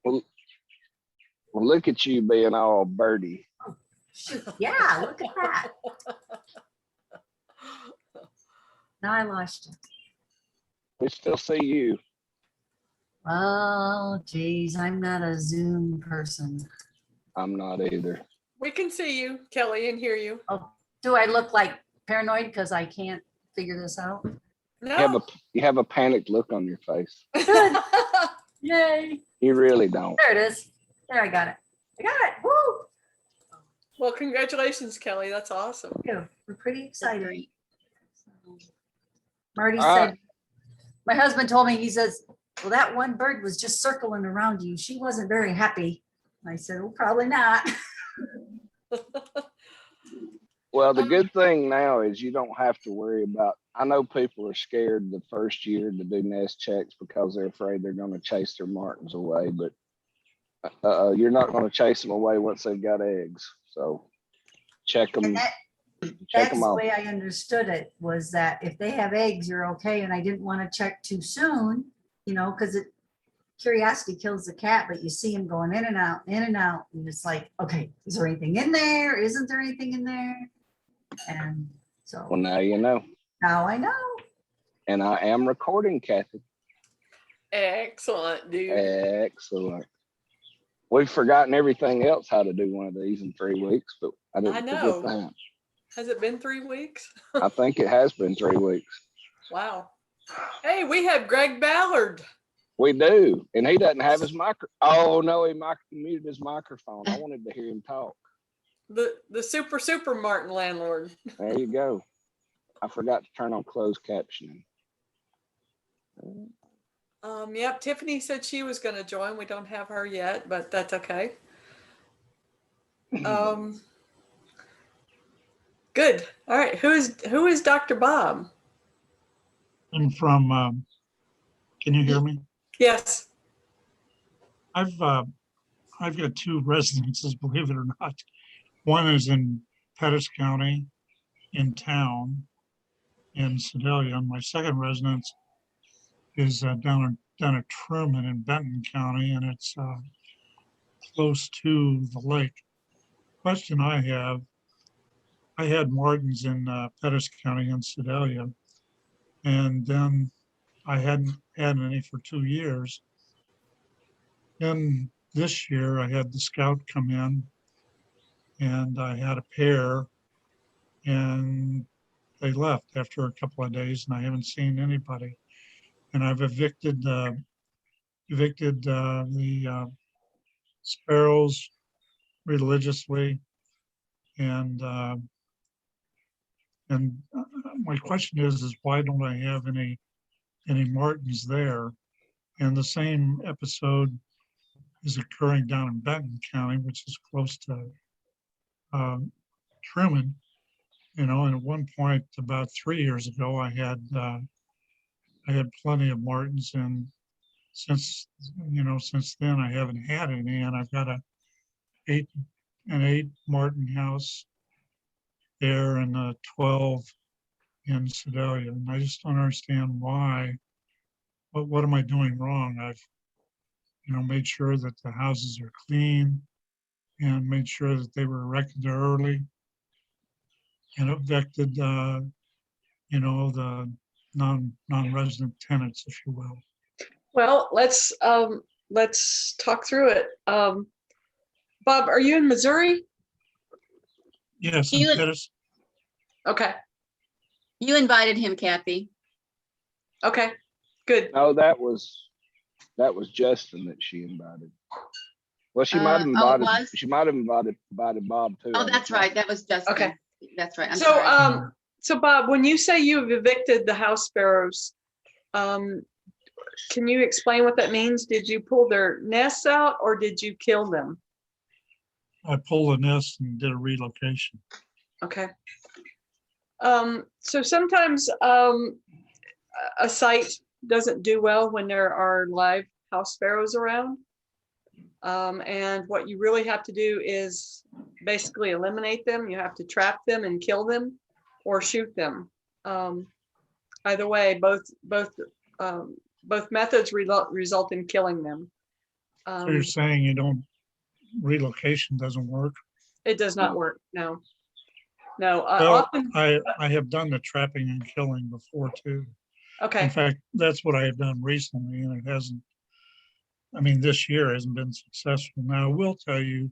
Well, look at you being all birdie. Oh, shoot. Yeah, look at that. Now I lost you. We still see you. Oh, geez, I'm not a Zoom person. I'm not either. We can see you, Kelly, and hear you. Oh, do I look like paranoid because I can't figure this out? No. You have a panicked look on your face. Good. Yay. You really don't. There it is. There, I got it. I got it. Woo. Well, congratulations, Kelly. That's awesome. Yeah, we're pretty excited. Marty All said, right. my husband told me, he says, well, that one bird was just circling around you. She wasn't very happy. I said, well, probably not. Well, the good thing now is you don't have to worry about, I know people are scared the first year to do nest checks because they're afraid they're going to chase their martins away, but you're not going to chase them away once they've got eggs. So check them. That's the way I understood it, was that if they have eggs, you're okay. And I didn't want to check too soon, you know, because curiosity kills the cat, but you see them going in and out, in and out. And it's like, okay, is there anything in there? Isn't there anything in there? And so. Well, now you know. Now I know. And I am recording, Kathy. Excellent, dude. Excellent. We've forgotten everything else how to do one of these in 3 weeks, but I didn't forget that. Has it been 3 weeks? I think it has been 3 weeks. Wow. Hey, we have Greg Ballard. We do. And he doesn't have his microphone. Oh, no, he muted his microphone. I wanted to hear him talk. The super Martin landlord. There you go. I forgot to turn on closed captioning. Yep, Tiffany said she was going to join. We don't have her yet, but that's okay. Good. All right. Who is Dr. Bob? I'm from, can you hear me? Yes. I've got 2 residences, believe it or not. One is in Pettis County in town in Sedalia. My second residence is down at Truman in Benton County, and it's close to the lake. Question I had martins in Pettis County in Sedalia, and then I hadn't had any for 2 years. Then this year I had the scout come in, and I had a pair, and they left after a couple of days, and I haven't seen anybody. And I've evicted the sparrows religiously, and my question is why don't I have any martins there? And the same episode is occurring down in Benton County, which is close to Truman, you know. And at one point, about 3 years ago, I had plenty of martins, and since then I haven't had any. And I've got an eight martin house there and 12 in Sedalia, and I just don't understand why. What am I doing wrong? I've made sure that the houses are clean and made sure that they were erected early and evicted the non-resident tenants, if you will. Well, let's talk through it. Bob, are you in Missouri? Yes, Okay. You invited him, Kathy. Okay, good. No, that was Justin that she invited. Well, she might have invited. She might have invited Bob too. Oh, that's right. That was Justin. Okay, that's right. I'm sorry. So Bob, when you say you've evicted the house sparrows, can you explain what that means? Did you pull their nests out, or did you kill them? I pulled the nest and did a relocation. Okay. So sometimes a site doesn't do well when there are live house sparrows around. And what you really have to do is basically eliminate them. You have to trap them and kill them or shoot them. Either way, both methods result in killing them. So you're saying relocation doesn't work? It does not work. No. No. Well, Often. I have done the trapping and killing before too. In Okay. fact, that's what I have done recently, and it hasn't, I mean, this year hasn't been successful. Now, I will tell you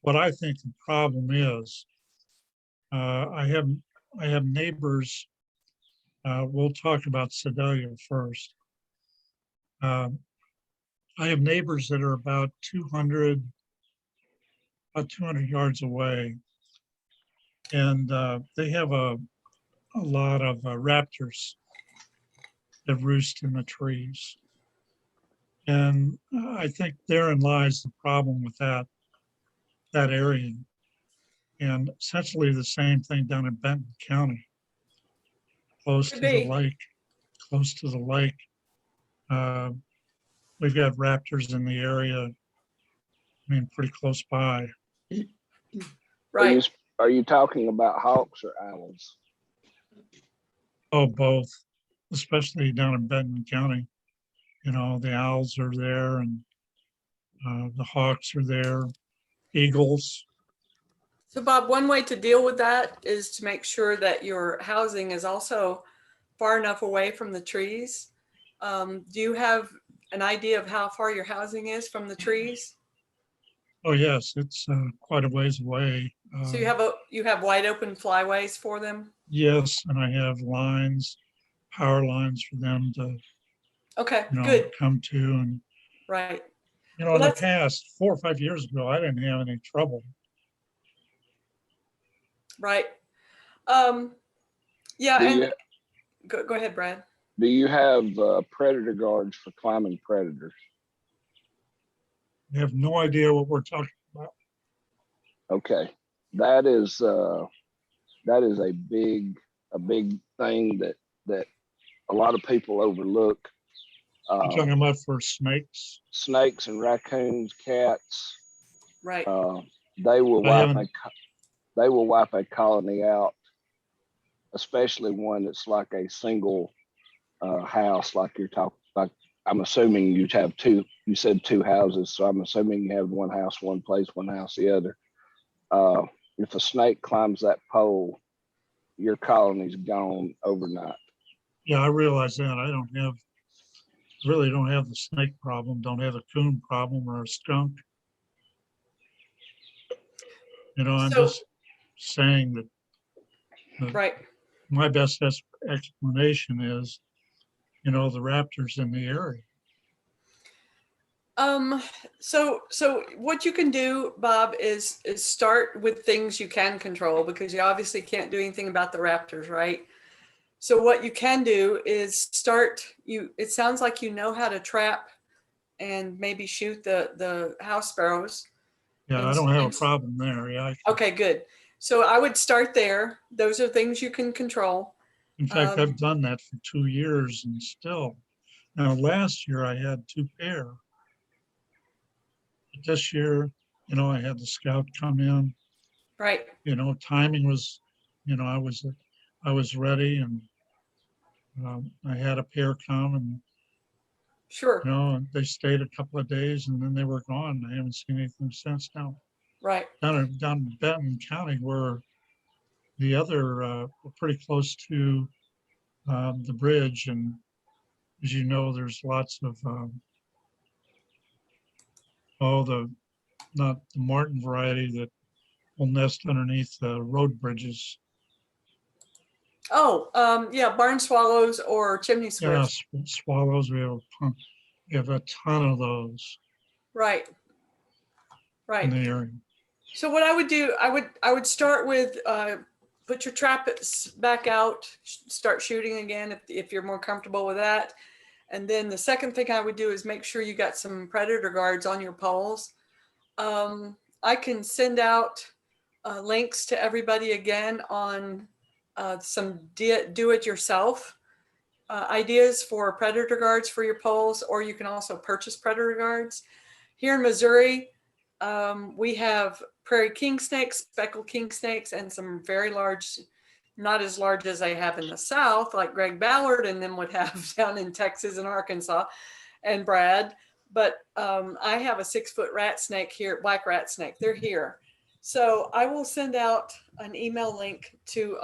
what I think the problem is. I have neighbors. We'll talk about Sedalia first. I have neighbors that are about 200 yards away, and they have a lot of raptors that roost in the trees. And I think therein lies the problem with that area. And essentially the same thing down in Benton County, close to the lake. We've got raptors in the area, I mean, pretty close by. Right. Are you talking about hawks or owls? Oh, both, especially down in Benton County. You know, the owls are there and the hawks are there, eagles. So Bob, one way to deal with that is to make sure that your housing is also far enough away from the trees. Do you have an idea of how far your housing is from the trees? Oh, yes, it's quite a ways away. So you have wide open flyways for them? Yes, and I have power lines for them to, Okay, you know, good. come to. And, Right. you know, Well, in the past, 4 or 5 years ago, I didn't have any trouble. Right. Yeah, and go ahead, Brad. Do you have predator guards for climbing predators? I have no idea what we're talking about. Okay, that is a big thing that a lot of people overlook. You're talking about for snakes? Snakes and raccoons, cats. Right. They will wipe a colony out, especially one that's like a single house, like you're talking. Like I'm assuming you'd have two. You said two houses, so I'm assuming you have one house, one place, one house, the other. If a snake climbs that pole, your colony's gone overnight. Yeah, I realize that. I really don't have the snake problem, don't have a coon problem or a skunk. You know, I'm just saying that right. my best explanation is, you know, the raptors in the area. So what you can do, Bob, is start with things you can control, because you obviously can't do anything about the raptors, right? So what you can do is it sounds like you know how to trap and maybe shoot the house sparrows. Yeah, I don't have a problem there. Yeah. Okay, good. So I would start there. Those are things you can control. In fact, I've done that for 2 years and still. Now, last year I had 2 pair. But this year, you know, I had the scout come in. Right. You know, timing was, you know, I was ready, and I had a pair come, and sure, you know, they stayed a couple of days and then they were gone. I haven't seen anything since now. Right. Down in Benton County, where the other we're pretty close to the bridge, and as you know, there's lots of not the Martin variety that will nest underneath the road bridges. Oh, yeah, barn swallows or chimney swifts. Yeah, swallows. We have a ton of those. Right. Right. In the area. So what I would do, I would start with put your traps back out, start shooting again if you're more comfortable with that. And then the second thing I would do is make sure you got some predator guards on your poles. I can send out links to everybody again on some do-it-yourself ideas for predator guards for your poles, or you can also purchase predator guards. Here in Missouri, we have prairie king snakes, speckled king snakes, and some very large, not as large as they have in the South, like Greg Ballard and them would have down in Texas and Arkansas, and Brad. but I have a 6-foot rat snake here, black rat snake. They're here. So I will send out an email link to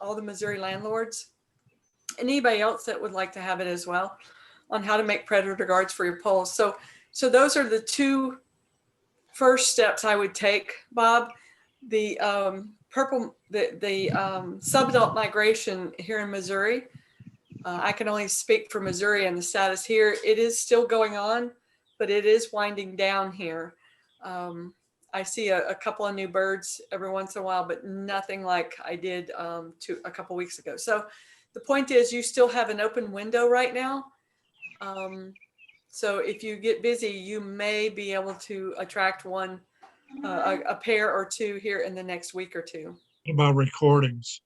all the Missouri landlords and anybody else that would like to have it as well on how to make predator guards for your poles. So those are the 2 first steps I would take, Bob. The subadult migration here in Missouri. I can only speak for Missouri and the status here. It is still going on, but it is winding down here. I see a couple of new birds every once in a while, but nothing like I did a couple weeks ago. So the point is, you still have an open window right now. So if you get busy, you may be able to attract a pair or 2 here in the next week or 2. What about recordings?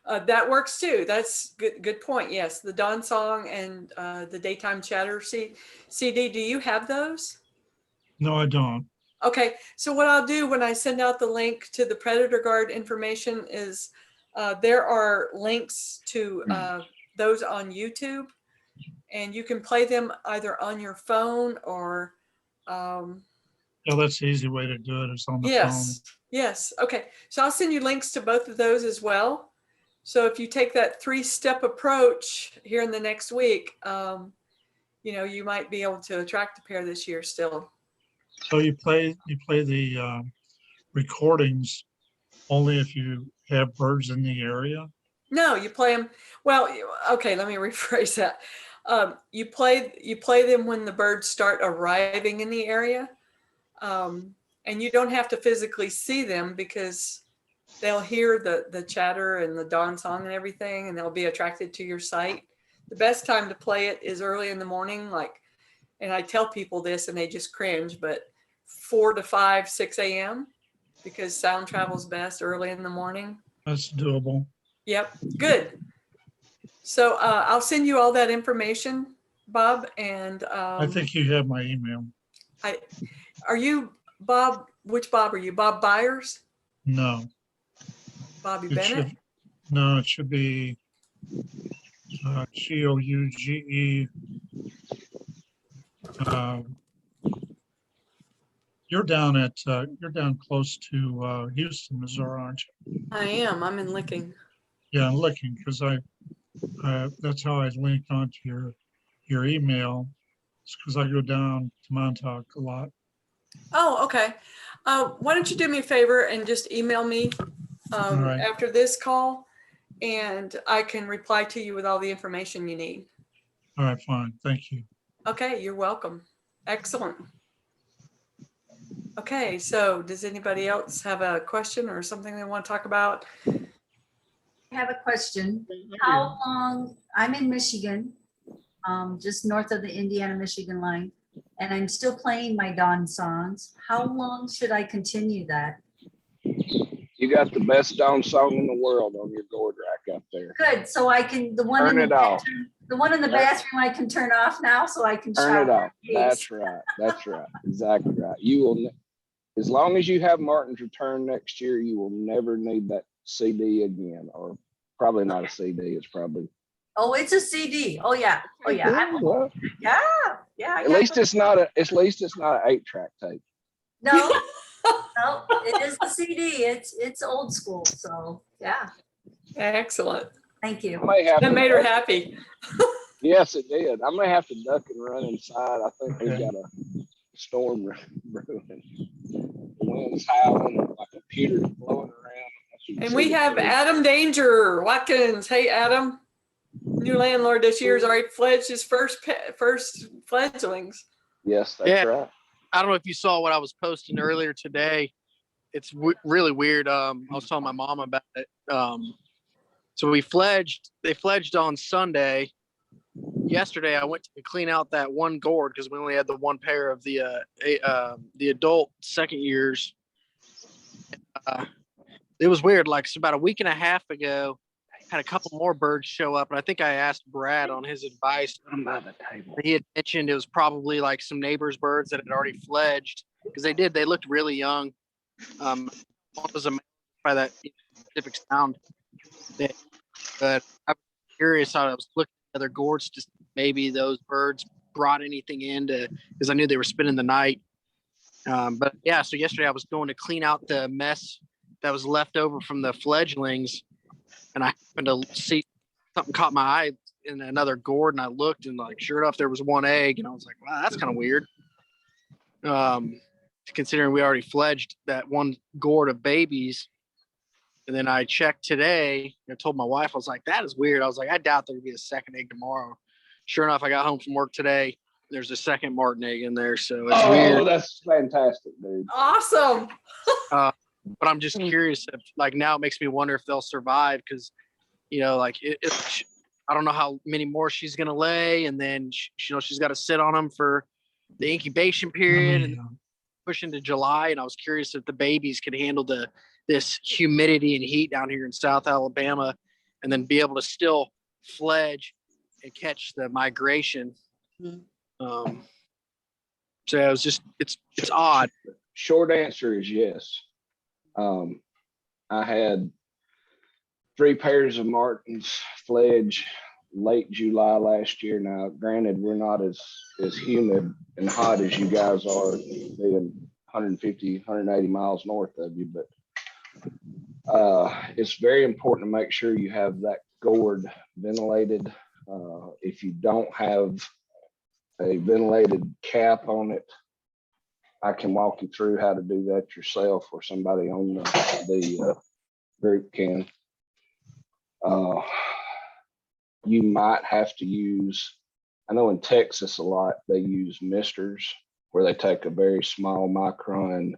That works too. That's good point. Yes, the dawn song and the daytime chatter CD. Do you have those? No, I don't. Okay, so what I'll do when I send out the link to the predator guard information is there are links to those on YouTube, and you can play them either on your phone or Yeah, that's the easy way to do it, is on the phone. Yes. Okay, so I'll send you links to both of those as well. So if you take that 3-step approach here in the next week, you might be able to attract a pair this year still. So you play the recordings only if you have birds in the area? No, you play them. Well, okay, let me rephrase that. You play them when the birds start arriving in the area. And you don't have to physically see them because they'll hear the chatter and the dawn song and everything, and they'll be attracted to your site. The best time to play it is early in the morning, and I tell people this and they just cringe, but 4 to 5, 6 a.m. because sound travels best early in the morning. That's doable. Yep, good. So I'll send you all that information, Bob, and I think you have my email. Are you Bob? Which Bob are you? Bob Byers? No. Bobby It Bennett? No, it should be Gouge. You're down close to Houston, Missouri, aren't you? I am. I'm in Licking. Yeah, I'm looking because that's how I linked onto your email. It's because I go down to Montauk a lot. Oh, okay. Why don't you do me a favor and just email me right. after this call, and I can reply to you with all the information you need. All right, fine. Thank you. Okay, you're welcome. Excellent. Okay, so does anybody else have a question or something they want to talk about? I have a question. How long, I'm in Michigan, just north of the Indiana-Michigan line, and I'm still playing my dawn songs. How long should I continue that? You got the best dawn song in the world on your gourd rack up there. Good, so I can, the one in the bathroom, I can turn off now so I can turn it off. That's That's right. Exactly right. You will, as long as you have Martin's return next year, you will never need that CD again, or probably not a CD. It's probably. Oh, it's a CD. Oh yeah. Oh yeah. Well, Yeah. at least it's not an 8-track tape. No, no, it is a CD. It's old school. So yeah. Excellent. Thank you. That made her happy. Yes, it did. I may have to duck and run inside. I think we've got a storm brewing. The wind's howling, my computer's blowing around. And we have Adam Danger, Watkins. Hey, Adam. New landlord this year's already fledged his first fledglings. Yes, that's right. I don't know if you saw what I was posting earlier today. It's really weird. I was telling my mom about it. So they fledged on Sunday. Yesterday, I went to clean out that one gourd because we only had the one pair of the adult second years. It was weird. Like, so about a week and a half ago, had a couple more birds show up, and I think I asked Brad on his advice. He had mentioned it was probably like some neighbors' birds that had already fledged because they looked really young. One was a by that specific sound. But I was curious how I was looking at other gourds, just maybe those birds brought anything in because I knew they were spending the night. But yeah, so yesterday I was going to clean out the mess that was left over from the fledglings, and I happened to see something caught my eye in another gourd, and I looked, and like sure enough, there was one egg, and I was like, wow, that's kind of weird. Considering we already fledged that one gourd of babies. And then I checked today. I told my wife, I was like, that is weird. I was like, I doubt there'd be a second egg tomorrow. Sure enough, I got home from work today. There's a second Martin egg in there. So it's weird. That's fantastic, dude. Awesome. But I'm just curious if, like, now it makes me wonder if they'll survive because, like I don't know how many more she's going to lay. And then, she's got to sit on them for the incubation period and push into July. And I was curious if the babies could handle this humidity and heat down here in South Alabama and then be able to still fledge and catch the migration. So yeah, it was just, it's odd. Short answer is yes. I had 3 pairs of Martins fledge late July last year. Now, granted, we're not as humid and hot as you guys are, being 150, 180 miles north of you, but it's very important to make sure you have that gourd ventilated. If you don't have a ventilated cap on it, I can walk you through how to do that yourself, or somebody on the group can. You might have to use, I know in Texas a lot, they use misters where they take a very small micron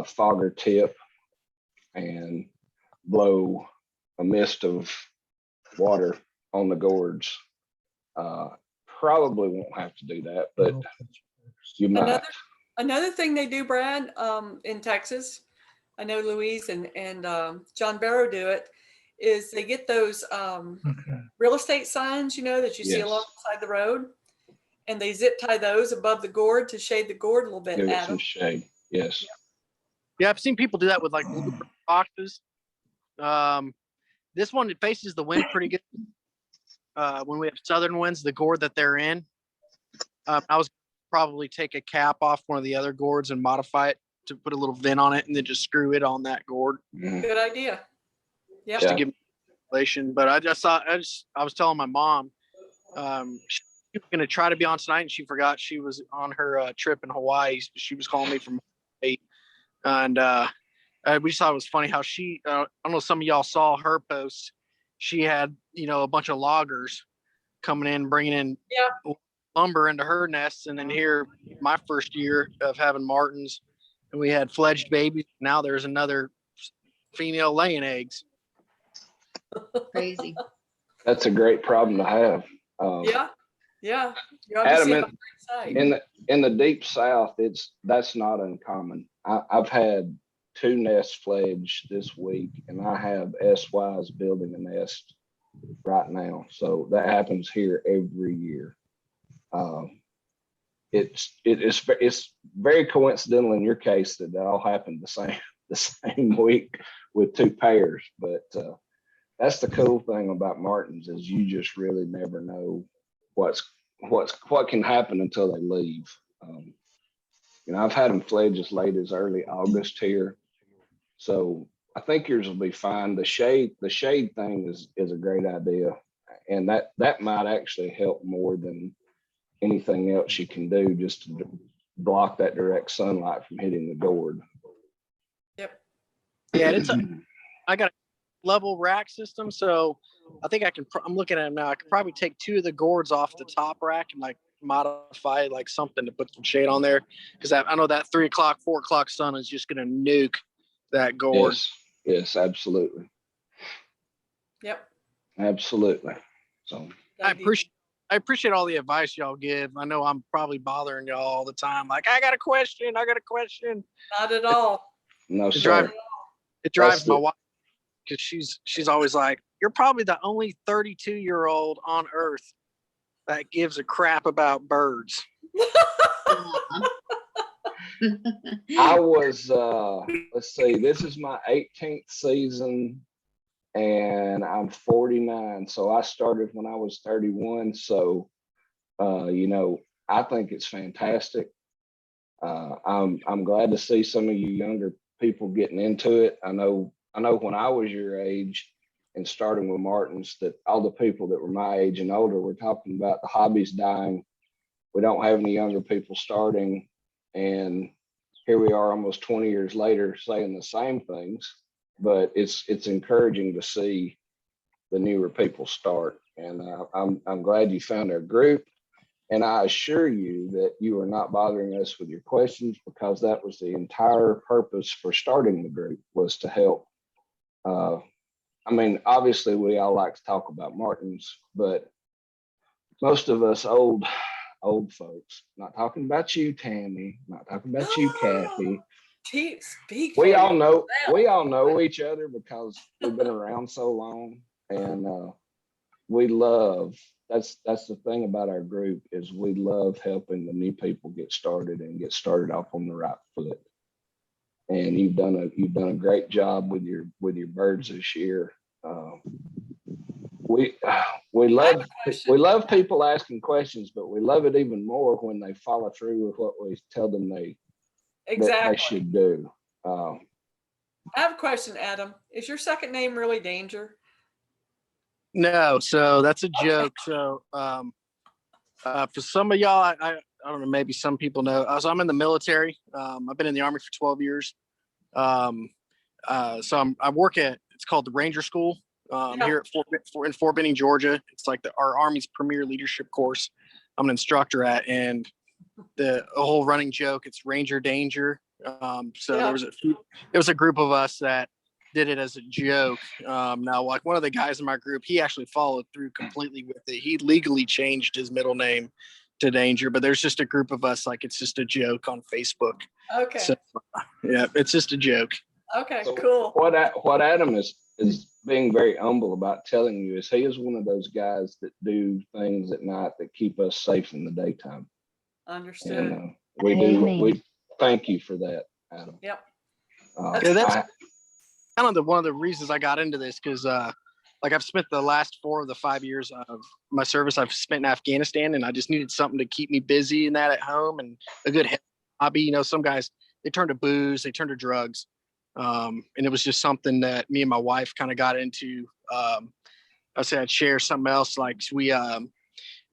fogger tip and blow a mist of water on the gourds. Probably won't have to do that, but you might. Another thing they do, Brad, in Texas, I know Louise and John Barrow do it, is they get those real estate signs, that you see alongside the road, and they zip tie those above the gourd to shade the gourd a little bit. Give it some shade. Yes. Yeah, I've seen people do that with like boxes. This one, it faces the wind pretty good. When we have southern winds, the gourd that they're in, I was probably take a cap off one of the other gourds and modify it to put a little vent on it and then just screw it on that gourd. Good idea. Yep. Just to give ventilation. But I was telling my mom, she was going to try to be on tonight and she forgot she was on her trip in Hawaii. She was calling me from Hawaii. And we just thought it was funny how she, I don't know, some of y'all saw her post. She had, a bunch of loggers coming in, bringing in lumber into her nests. And then here, my first year of having Martins, and we had fledged babies. Now there's another female laying eggs. Crazy. That's a great problem to have. Yeah. Adam, in the deep South, that's not uncommon. I've had 2 nests fledged this week, and I have SYs building a nest right now. So that happens here every year. It's very coincidental in your case that all happened the same week with 2 pairs. But that's the cool thing about Martins, is you just really never know what can happen until they leave. I've had them fledge as late as early August here, so I think yours will be fine. The shade thing is a great idea, and that might actually help more than anything else you can do, just to block that direct sunlight from hitting the gourd. Yep. Yeah, I got a level rack system, so I think I'm looking at them now. I could probably take 2 of the gourds off the top rack and like modify like something to put some shade on there, because I know that 3 o'clock, 4 o'clock sun is just going to nuke that gourd. Yes, absolutely. Yep. Absolutely. So I appreciate all the advice y'all give. I know I'm probably bothering y'all all the time. Like, I got a question. Not at all. No, sir. It drives my wife, because she's always like, you're probably the only 32-year-old on earth that gives a crap about birds. I was, let's see, this is my 18th season and I'm 49. So I started when I was 31. So You know, I think it's fantastic. I'm glad to see some of you younger people getting into it. I know when I was your age and starting with Martins, that all the people that were my age and older were talking about the hobbies dying. We don't have any younger people starting, and here we are almost 20 years later saying the same things. But it's encouraging to see the newer people start, and I'm glad you found our group. And I assure you that you are not bothering us with your questions, because that was the entire purpose for starting the group, was to help. I mean, obviously we all like to talk about Martins, but most of us old folks, not talking about you, Tammy, not talking about you, Kathy. Speak We for all know yourself. each other because we've been around so long, and we love, that's the thing about our group, is we love helping the new people get started and get started off on the right foot. And you've done a great job with your birds this year. We love people asking questions, but we love it even more when they follow through with what we tell them that they should do. I have a question, Adam. Is your second name really Danger? No, so that's a joke. So for some of y'all, I don't know, maybe some people know. So I'm in the military. I've been in the Army for 12 years. So I work at, it's called the Ranger School here at Fort Benning, Georgia. It's like our Army's premier leadership course. I'm an instructor at, and the whole running joke, it's Ranger Danger. There was a group of us that did it as a joke. Now, like one of the guys in my group, he actually followed through completely with it. He legally changed his middle name to Danger, but there's just a group of us, like it's just a joke on Facebook. Okay. So, yeah, it's just a joke. Okay, So cool. What Adam is being very humble about telling you is he is one of those guys that do things at night that keep us safe in the daytime. Understood. And we thank you for that, Adam. Yep. That's kind of one of the reasons I got into this, because like I've spent the last 4 of the 5 years of my service I've spent in Afghanistan, and I just needed something to keep me busy and that at home, and a good hobby. You know, some guys, they turn to booze, they turn to drugs. And it was just something that me and my wife kind of got into. I said I'd share something else. Like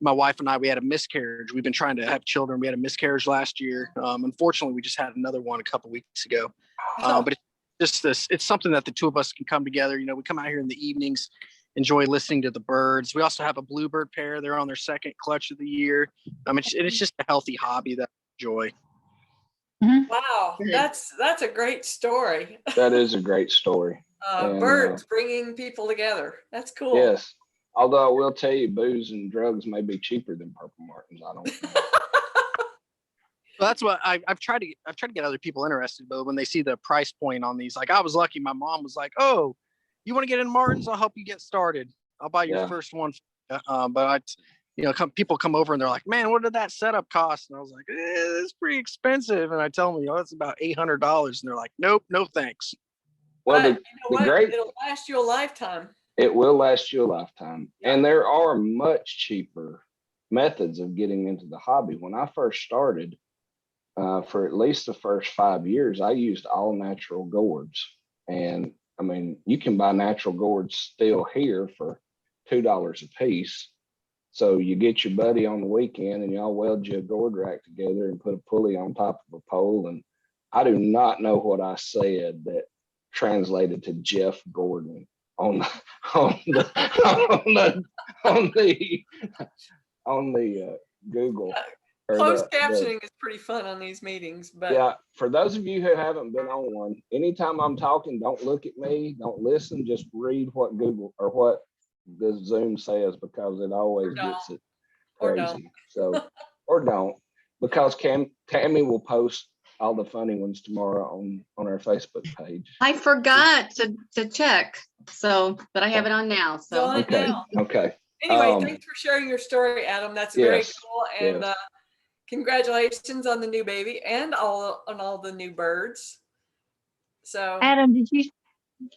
my wife and I, we had a miscarriage. We've been trying to have children. We had a miscarriage last year. Unfortunately, we just had another one a couple weeks ago. But it's something that the two of us can come together. You know, we come out here in the evenings, enjoy listening to the birds. We also have a bluebird pair. They're on their second clutch of the year. It's just a healthy hobby that I enjoy. Wow, that's a great story. That is a great story. Birds bringing people together. That's cool. Yes. Although I will tell you, booze and drugs may be cheaper than Purple Martins. I don't know. Well, that's what I've tried to get other people interested, but when they see the price point on these, like I was lucky, my mom was like, "Oh, you want to get in Martins? I'll help you get started. I'll buy your first one." But people come over and they're like, "Man, what did that setup cost?" And I was like, "It's pretty expensive." And I tell them, it's about $800, and they're like, "Nope, no thanks." Well, it'll last you a lifetime. It will last you a lifetime, and there are much cheaper methods of getting into the hobby. When I first started, for at least the first 5 years, I used all natural gourds, and I mean, you can buy natural gourds still here for $2 a piece. So you get your buddy on the weekend and y'all weld your gourd rack together and put a pulley on top of a pole. And I do not know what I said that translated to Jeff Gordon on the Google. Closed captioning is pretty fun on these meetings, but yeah, for those of you who haven't been on one, anytime I'm talking, don't look at me, don't listen, just read what Google or what the Zoom says, because it always gets it crazy. So, or don't, because Tammy will post all the funny ones tomorrow on our Facebook page. I forgot to check, but I have it on now. So okay. Anyway, thanks for sharing your story, Adam. That's very cool, and congratulations on the new baby and on all the new birds. So, Adam,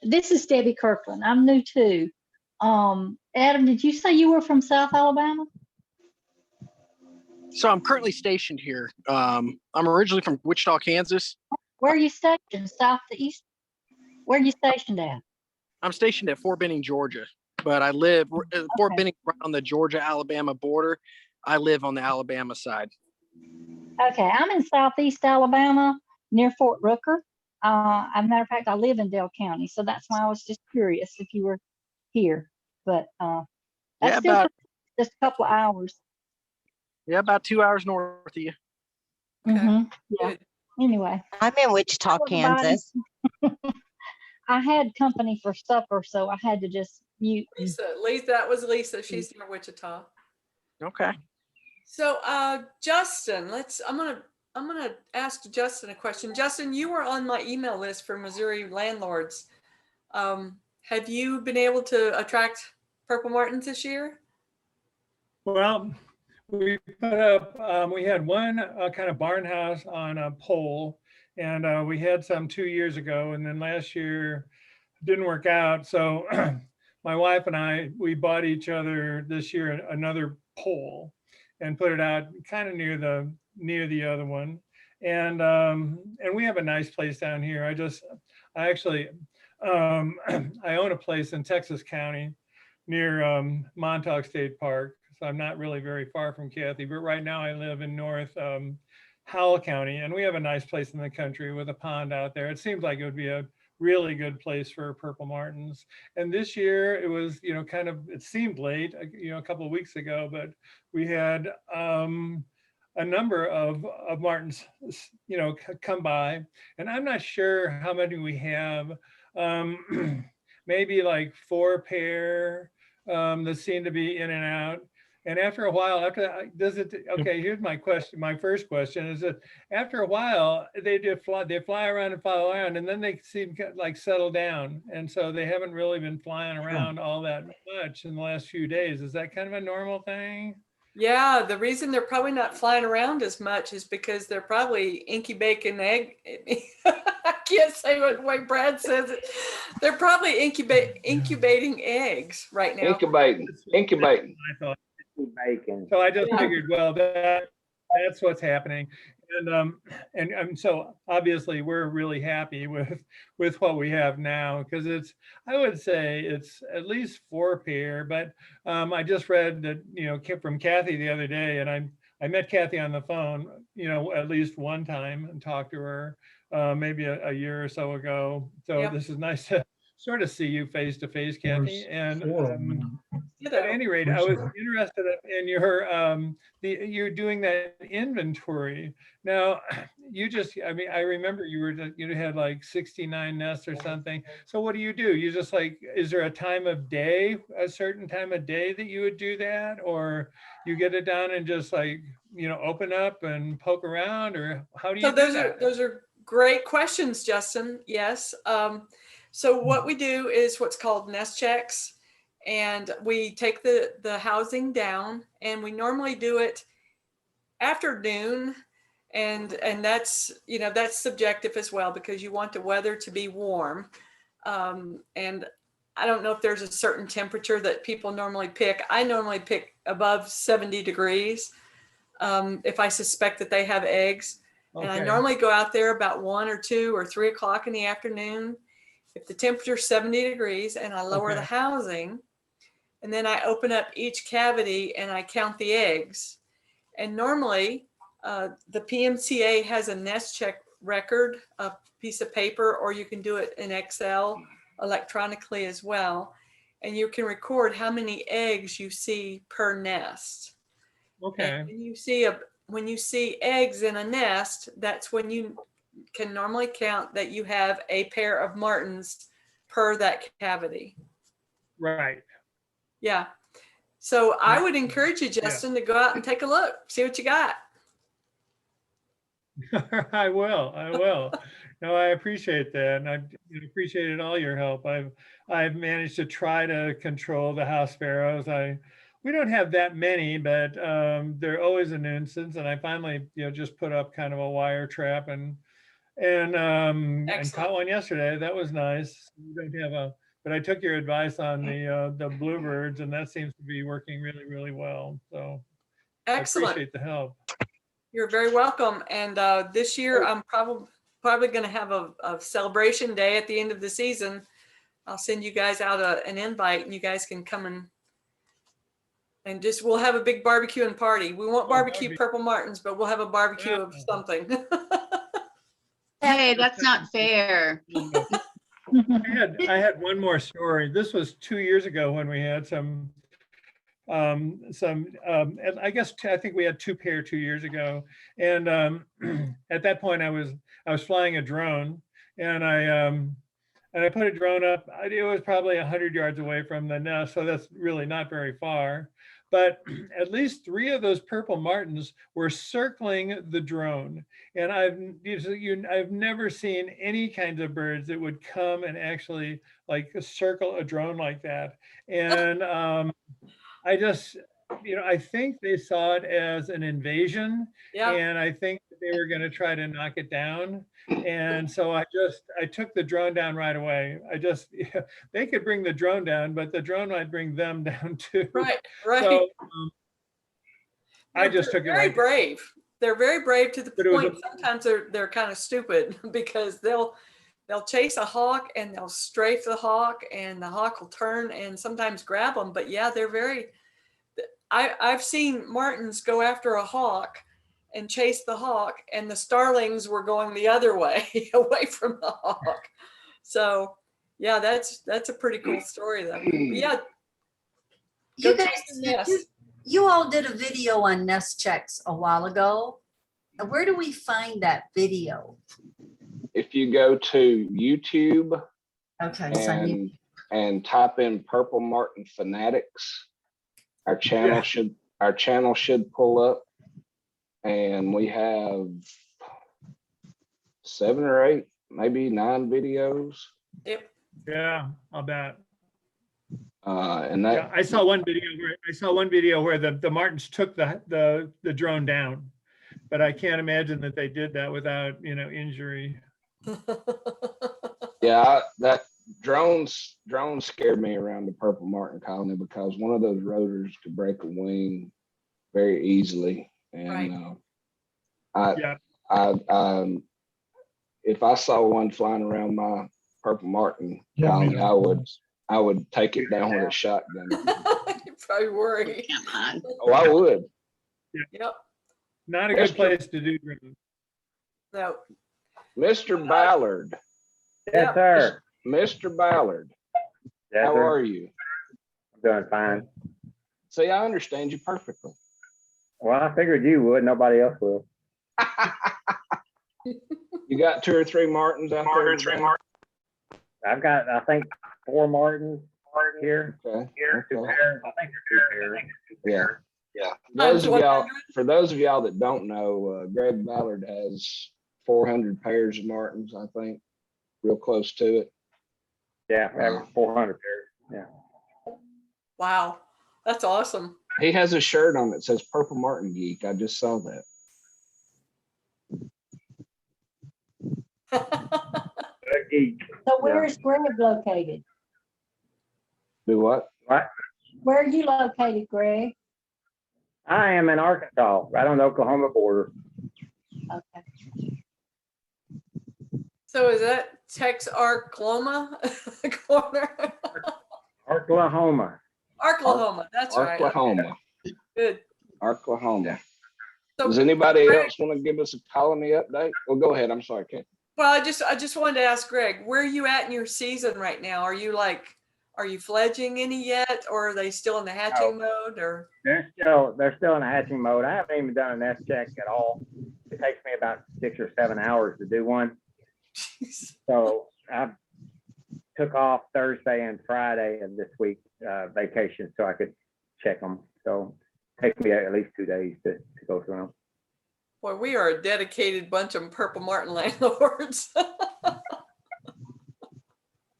this is Debbie Kirkland. I'm new too. Adam, did you say you were from South Alabama? So I'm currently stationed here. I'm originally from Wichita, Kansas. Where are you stationed? South to east? Where are you stationed at? I'm stationed at Fort Benning, Georgia, but I live Fort Okay. Benning right on the Georgia-Alabama border. I live on the Alabama side. Okay, I'm in southeast Alabama near Fort Rooker. As a matter of fact, I live in Dale County, so that's why I was just curious if you were here. But Yeah, that's still about just a couple of hours. 2 hours north of you. Yeah. Good. Anyway, I'm in Wichita, everybody. Kansas. I had company for supper, so I had to just mute. Lisa, that was Lisa. She's near Wichita. Okay. So, Justin, I'm gonna ask Justin a question. Justin, you were on my email list for Missouri landlords. Have you been able to attract Purple Martins this year? Well, we put up, we had one kind of barn house on a pole, and we had some 2 years ago, and then last year didn't work out. So my wife and I, we bought each other this year another pole and put it out kind of near the other one. And we have a nice place down here. I actually, I own a place in Texas County near Montauk State Park. So I'm not really very far from Kathy, but right now I live in North Howell County, and we have a nice place in the country with a pond out there. It seems like it would be a really good place for Purple Martins. And this year it was, kind of, it seemed late, a couple of weeks ago, but we had a number of Martins, come by, and I'm not sure how many we have. Maybe like 4 pair that seem to be in and out. And after a while, okay, here's my question. My first question is that after a while, they fly around and fly around, and then they seem like settle down. And so they haven't really been flying around all that much in the last few days. Is that kind of a normal thing? Yeah, the reason they're probably not flying around as much is because they're probably incubating egg. I can't say what way Brad says it. They're probably incubating eggs right now. Incubating. I thought. Bacon. So I just figured, well, that's what's happening. And so obviously we're really happy with what we have now, because I would say it's at least 4 pair, but I just read that, from Kathy the other day, and I met Kathy on the phone, at least one time and talked to her maybe a year or so ago. So Yep. This is nice to sort of see you face to face, Kathy. And at any rate, I was interested in you're doing that inventory. Now, I remember you had like 69 nests or something. So what do? You just is there a certain time of day that you would do that, or you get it done and just open up and poke around, or how do you do that? Those are great questions, Justin. Yes. So what we do is what's called nest checks, and we take the housing down, and we normally do it after noon, and that's subjective as well, because you want the weather to be warm, and I don't know if there's a certain temperature that people normally pick. I normally pick above 70 degrees if I suspect that they have eggs. Okay. And I normally go out there about 1 or 2 or 3 o'clock in the afternoon. If the temperature is 70 degrees, and I lower the housing, and then I open up each cavity and I count the eggs. And normally the PMCA has a nest check record, a piece of paper, or you can do it in Excel electronically as well. And you can record how many eggs you see per nest. Okay. And when you see eggs in a nest, that's when you can normally count that you have a pair of Martins per that cavity. Right. Yeah. So I would encourage you, Justin, to go out and take a look, see what you got. I will. No, I appreciate that. And I've appreciated all your help. I've managed to try to control the house sparrows. We don't have that many, but they're always a nuisance. And I finally, just put up kind of a wire trap and caught one yesterday. That was nice. We don't have but I took your advice on the bluebirds, and that seems to be working really, really well. So I Excellent. appreciate the help. You're very welcome. And this year, I'm probably going to have a celebration day at the end of the season. I'll send you guys out an invite, and you guys can come and just we'll have a big barbecue and party. We won't barbecue Purple Martins, but we'll have a barbecue of something. Hey, that's not fair. I had one more story. This was 2 years ago when we had and I guess I think we had 2 pair 2 years ago. And at that point I was flying a drone, and I put a drone up. It was probably 100 yards away from the nest, so that's really not very far. But at least 3 of those Purple Martins were circling the drone. And I've never seen any kinds of birds that would come and actually like circle a drone like that. And I just, I think they saw it as an invasion, Yeah. and I think that they were going to try to knock it down. And so I took the drone down right away. They could bring the drone down, but the drone might bring them down too. Right. So I just took it. Very brave. They're very brave to the point. a- Sometimes they're kind of stupid because they'll chase a hawk and they'll strafe the hawk, and the hawk will turn and sometimes grab them. But yeah, they're very. I've seen martins go after a hawk and chase the hawk, and the starlings were going the other way, away from the hawk. So yeah, that's a pretty cool story though. But yeah. You guys, you all did a video on nest checks a while ago. Where do we find that video? If you go to YouTube Okay, and type in Purple Martin Fanatics, our channel should pull up, and we have 7 or 8, maybe 9 videos. Yep. Yeah, I'll bet. And that Yeah, I saw one video where the Martins took the drone down, but I can't imagine that they did that without injury. Yeah, that drones scared me around the Purple Martin colony, because one of those rotors could break a wing very easily. And Right. if I saw one flying around my Purple Martin colony, I would take it down with a shotgun. You probably worry. Come on. Oh, I would. Yep. Not a good place to do drones. No. Mr. Ballard. Yes, sir. Mr. Ballard, Yes, how sir. are you? I'm doing fine. See, I understand you perfectly. Well, I figured you would. Nobody else will. You got 2 or 3 Martins out there today? I've got, I think, 4 Martins here. Okay. Two Okay. pairs. I think they're 2 pairs. Yeah. Times For those of y'all that don't know, Greg Ballard has 400 pairs of Martins, I think, real close to it. Yeah, I have 400 pairs. Yeah. Wow. That's awesome. He has a shirt on that says Purple Martin Geek. I just saw that. A geek. So where's Greg located? Do what? What? Where are you located, Greg? I am in Arkansas, right on the Oklahoma border. Okay. So is that Texarkana corner? Oklahoma. Arklahoma. That's right. Oklahoma. Good. Oklahoma. So, Does anybody Greg, else want to give us a colony update? Well, go ahead. I'm sorry, Kate. well, I just wanted to ask Greg, where are you at in your season right now? Are you fledging any yet, or are they still in the hatching mode? Or They're still in the hatching mode. I haven't even done a nest check at all. It takes me about 6 or 7 hours to do one. So I took off Thursday and Friday of this week vacation so I could check them. So it takes me at least 2 days to go through them. boy, we are a dedicated bunch of Purple Martin landlords.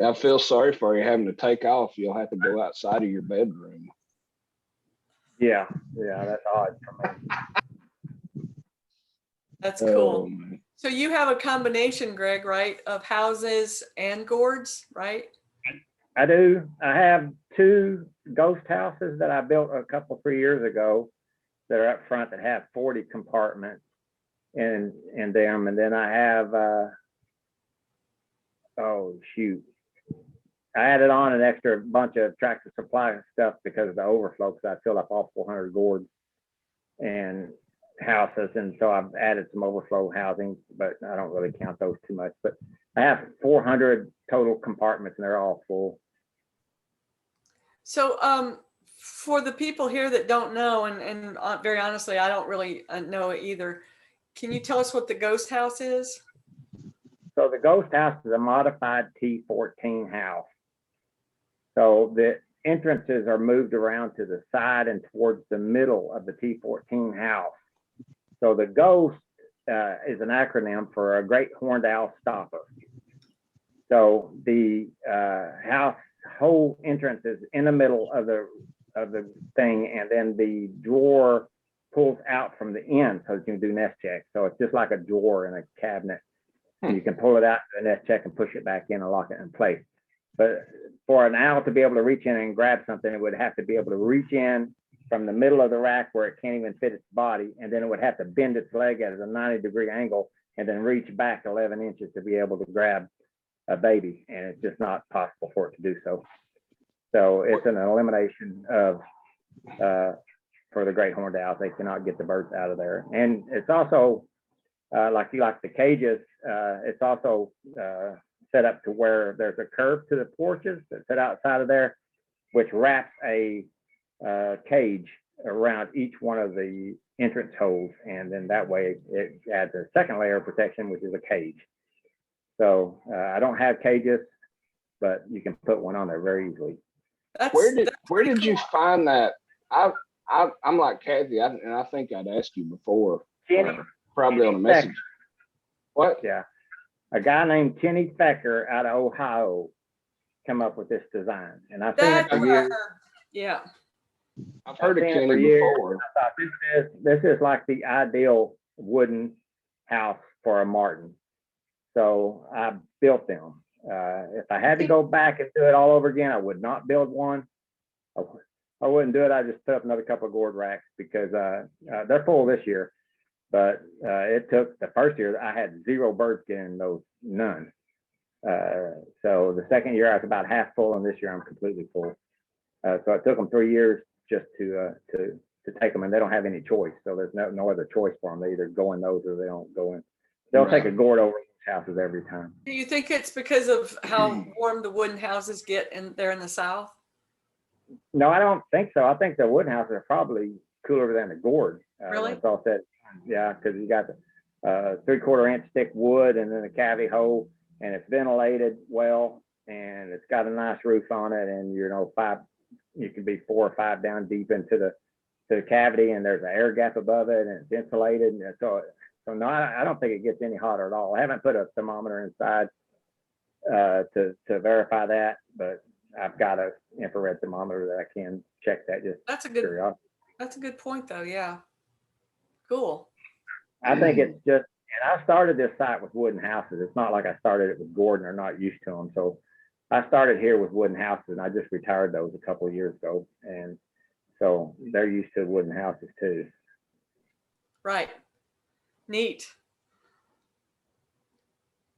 I feel sorry for you having to take off. You'll have to go outside of your bedroom. Yeah, that's odd for me. That's cool. Man. So you have a combination, Greg, right, of houses and gourds, right? I do. I have 2 ghost houses that I built a couple 3 years ago, that are up front that have 40 compartments in them. And then I have, oh shoot, I added on an extra bunch of Tractor Supply stuff because of the overflow, because I filled up all 400 gourds and houses. And so I've added some overflow housing, but I don't really count those too much. But I have 400 total compartments and they're all full. So for the people here that don't know, and very honestly, I don't really know it either. Can you tell us what the ghost house is? So the ghost house is a modified T14 house. So the entrances are moved around to the side and towards the middle of the T14 house. So the ghost is an acronym for a great horned owl stopper. So the house whole entrance is in the middle of the thing, and then the drawer pulls out from the end so you can do nest checks. So it's just like a drawer in a cabinet. You can pull it out to the nest check and push it back in and lock it in place. But for an owl to be able to reach in and grab something, it would have to be able to reach in from the middle of the rack where it can't even fit its body, and then it would have to bend its leg at a 90-degree angle and then reach back 11 inches to be able to grab a baby, and it's just not possible for it to do so. So it's an elimination of for the great horned owls. They cannot get the birds out of there. And it's also like the cages, it's also set up to where there's a curve to the porches that sit outside of there, which wraps a cage around each one of the entrance holes, and then that way it adds a second layer of protection, which is a cage. So I don't have cages, but you can put one on there very easily. Where did you find that? I'm like Kathy, and I think I'd asked you before, probably on a message. What? Yeah, a guy named Kenny Fecker out of Ohio come up with this design, and I've seen it for years. Yeah, I've heard of Kenny before. I thought this is like the ideal wooden house for a martin. So I built them. If I had to go back and do it all over again, I would not build one. I wouldn't do it. I just put up another couple of gourd racks because they're full this year. But it took the first year, I had 0 birds getting those, none. So the second year I was about half full, and this year I'm completely full. So it took them 3 years just to take them, and they don't have any choice. So there's no other choice for them. They either go in those or they don't go in. They'll take a gourd over houses every time. Do you think it's because of how warm the wooden houses get there in the South? No, I don't think so. I think the wooden houses are probably cooler than the gourd. Really? It's all said. Yeah, because you got the 3/4 inch thick wood and then a cavity hole, and it's ventilated well, and it's got a nice roof on it, and you can be 4 or 5 down deep into the cavity, and there's an air gap above it, and it's insulated, and so no, I don't think it gets any hotter at all. I haven't put a thermometer inside to verify that, but I've got an infrared thermometer that I can check that. That's a good point, though. Yeah, cool. I think it's just, and I started this site with wooden houses. It's not like I started it with gourd and are not used to them. So I started here with wooden houses, and I just retired those a couple of years ago, and so they're used to wooden houses too. Right. Neat.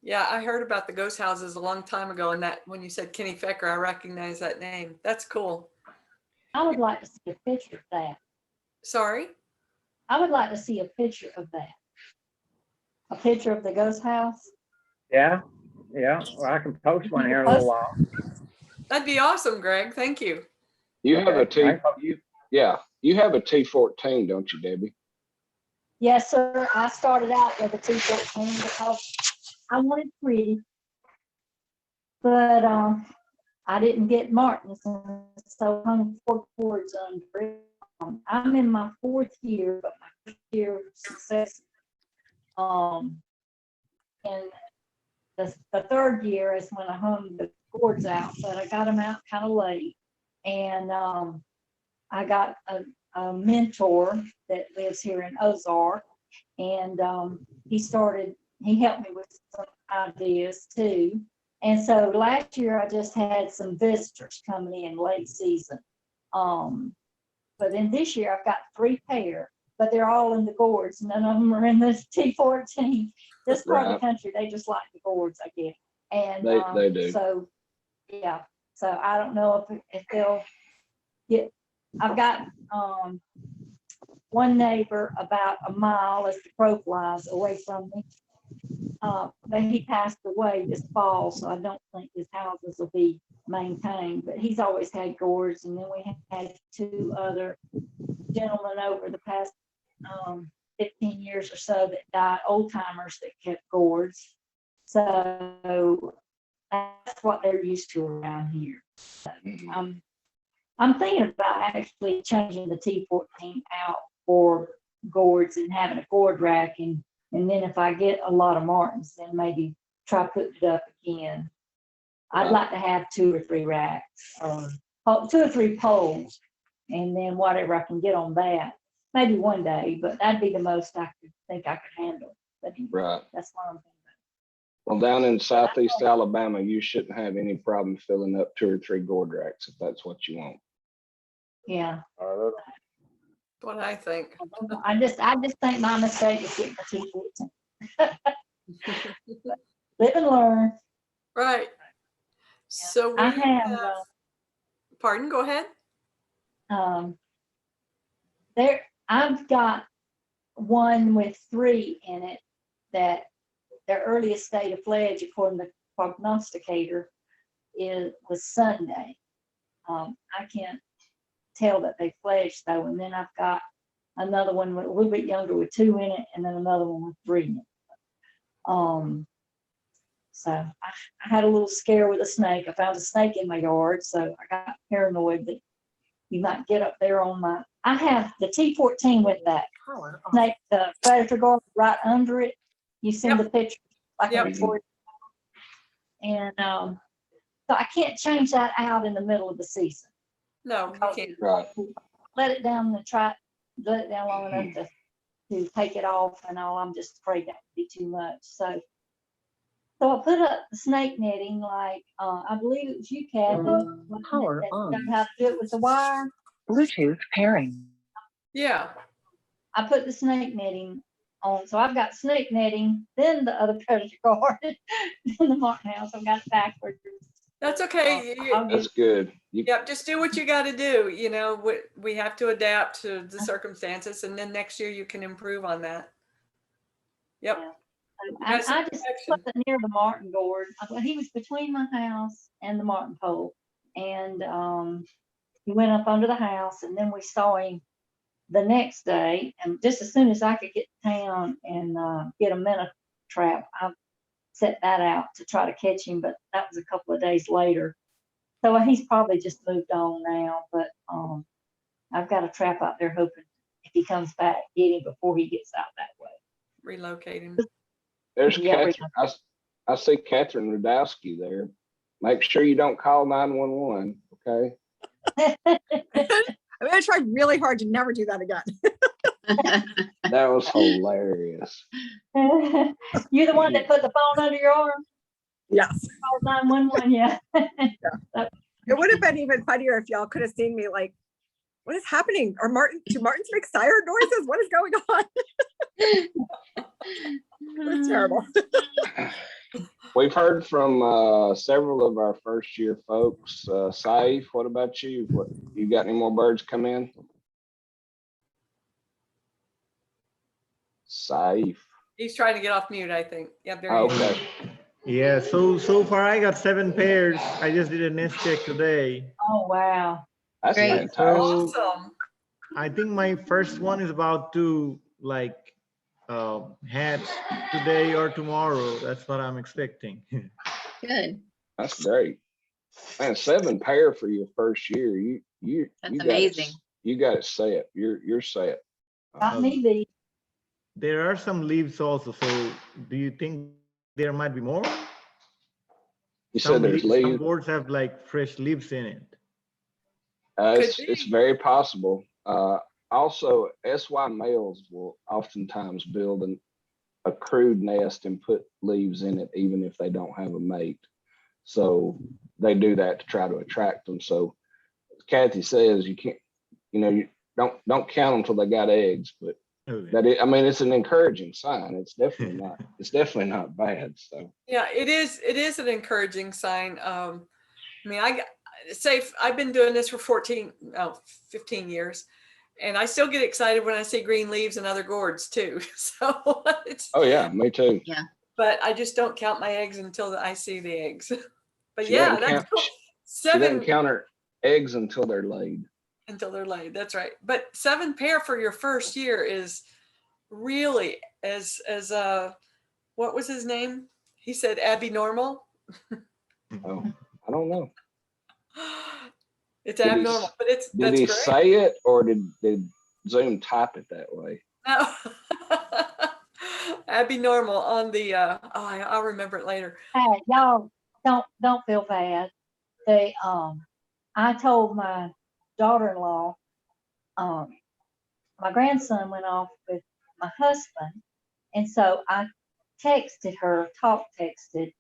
Yeah, I heard about the ghost houses a long time ago, and that when you said Kenny Fecker, I recognize that name. That's cool. I would like to see a picture of that. Sorry? I would like to see a picture of that. A picture of the ghost house. Yeah. Well, I can post one here in a little while. That'd be awesome, Greg. Thank you. You have a you have a T14, don't you, Debbie? Yes, sir. I started out with a T14 because I wanted pretty, but I didn't get Martins, so I hung 4 cords under it. I'm in my 4th year, but my 1st year of success. And the 3rd year is when I hung the cords out, but I got them out kind of late. And I got a mentor that lives here in Ozark, and he helped me with some ideas too. And so last year I just had some visitors coming in late season. But then this year I've got 3 pair, but they're all in the Gourds. None of them are in this T14. This part of the Right. country, they just like the Gourds, I guess. And They do. so, yeah. So I don't know if they'll get. I've got one neighbor about a mile as the crow flies away from me. But he passed away this fall, so I don't think his houses will be maintained. But he's always had Gourds, and then we had 2 other gentlemen over the past 15 years or so that died, old timers that kept Gourds. So that's what they're used to around here. I'm thinking about actually changing the T14 out for Gourds and having a gourd rack, and then if I get a lot of Martins, then maybe try putting it up again. I'd like to have 2 or 3 racks, or 2 or 3 poles, and then whatever I can get on that. Maybe one day, but that'd be the most I could handle. But Right. that's what I'm thinking. Well, down in southeast Alabama, you shouldn't have any problem filling up 2 or 3 gourd racks if that's what you want. Yeah. What I think. I just think my mistake is getting the T14. Live and learn. Right. So we I have, pardon, go ahead. I've got one with 3 in it that their earliest state of fledge, according to the prognosticator, was Sunday. I can't tell that they fledged though. And then I've got another one a little bit younger with 2 in it, and then another one with 3 in it. So I had a little scare with a snake. I found a snake in my yard, so I got paranoid that you might get up there on my. I have the T14 with that snake, the predator guard right under it. You send the picture like a report. And so I can't change that out in the middle of the season. No, you can't. Right. Let it down let it down long enough to take it off and all. I'm just afraid that would be too much. So I put up the snake netting, like I believe it was you, Kathy. Power that on. showed how to do it with the wire. Bluetooth pairing. Yeah. I put the snake netting on, so I've got snake netting, then the other predator guard, then the Martin house. I've got it backwards. That's okay. That's good. Yep, just do what you got to do. You know, we have to adapt to the circumstances, and then next year you can improve on that. Yep. Yeah. I just put it near the Martin gourd. He was between my house and the Martin pole, and he went up under the house, and then we saw him the next day. And just as soon as I could get to town and get a minnow trap, I set that out to try to catch him. But that was a couple of days later, so he's probably just moved on now. But I've got a trap out there, hoping if he comes back, get him before he gets out that way. Relocate him. There's Catherine. I see Catherine Radowski there. Make sure you don't call 911, okay? I'm going to try really hard to never do that again. That was hilarious. You're the one that put the phone under your arm? Yes. Called 911, yeah. It would have been even funnier if y'all could have seen me like, what is happening? Do Martins make siren noises? What is going on? It's terrible. We've heard from several of our first year folks. Saif, what about you? You got any more birds come in? Saif. He's trying to get off mute, I think. Yep, there he is. Okay. Yeah, so far I got 7 pairs. I just did a nest check today. Oh, wow. That's Great. fantastic. Awesome. I think my first one is about to hatch today or tomorrow. That's what I'm expecting. Good. That's great. Man, 7 pair for your first year. That's you amazing. You got it set. You're set. Got me beat. There are some leaves also. So do you think there might be more? You said there's leaves. Some boards have like fresh leaves in it. It's very possible. Also, SY males will oftentimes build a crude nest and put leaves in it, even if they don't have a mate. So they do that to try to attract them. So Kathy says you can't, you don't count them till they got eggs, but I mean, it's an encouraging sign. It's definitely not bad. So Yeah, it is an encouraging sign. I mean, I've been doing this for 15 years, and I still get excited when I see green leaves and other gourds too. So oh yeah, me too. Yeah. But I just don't count my eggs until I see the eggs. But She yeah, doesn't that's count- cool. She doesn't 7 count her eggs until they're laid. until they're laid. That's right. But 7 pair for your first year is really as what was his name? He said Abby Normal. Oh, I don't know. It's Did he- abnormal, but Did that's he great. say it, or did Zoom type it that way? No. Abby Normal on the I'll remember it later. Hey, y'all don't feel bad. I told my daughter-in-law, my grandson went off with my husband, and so I texted her, texted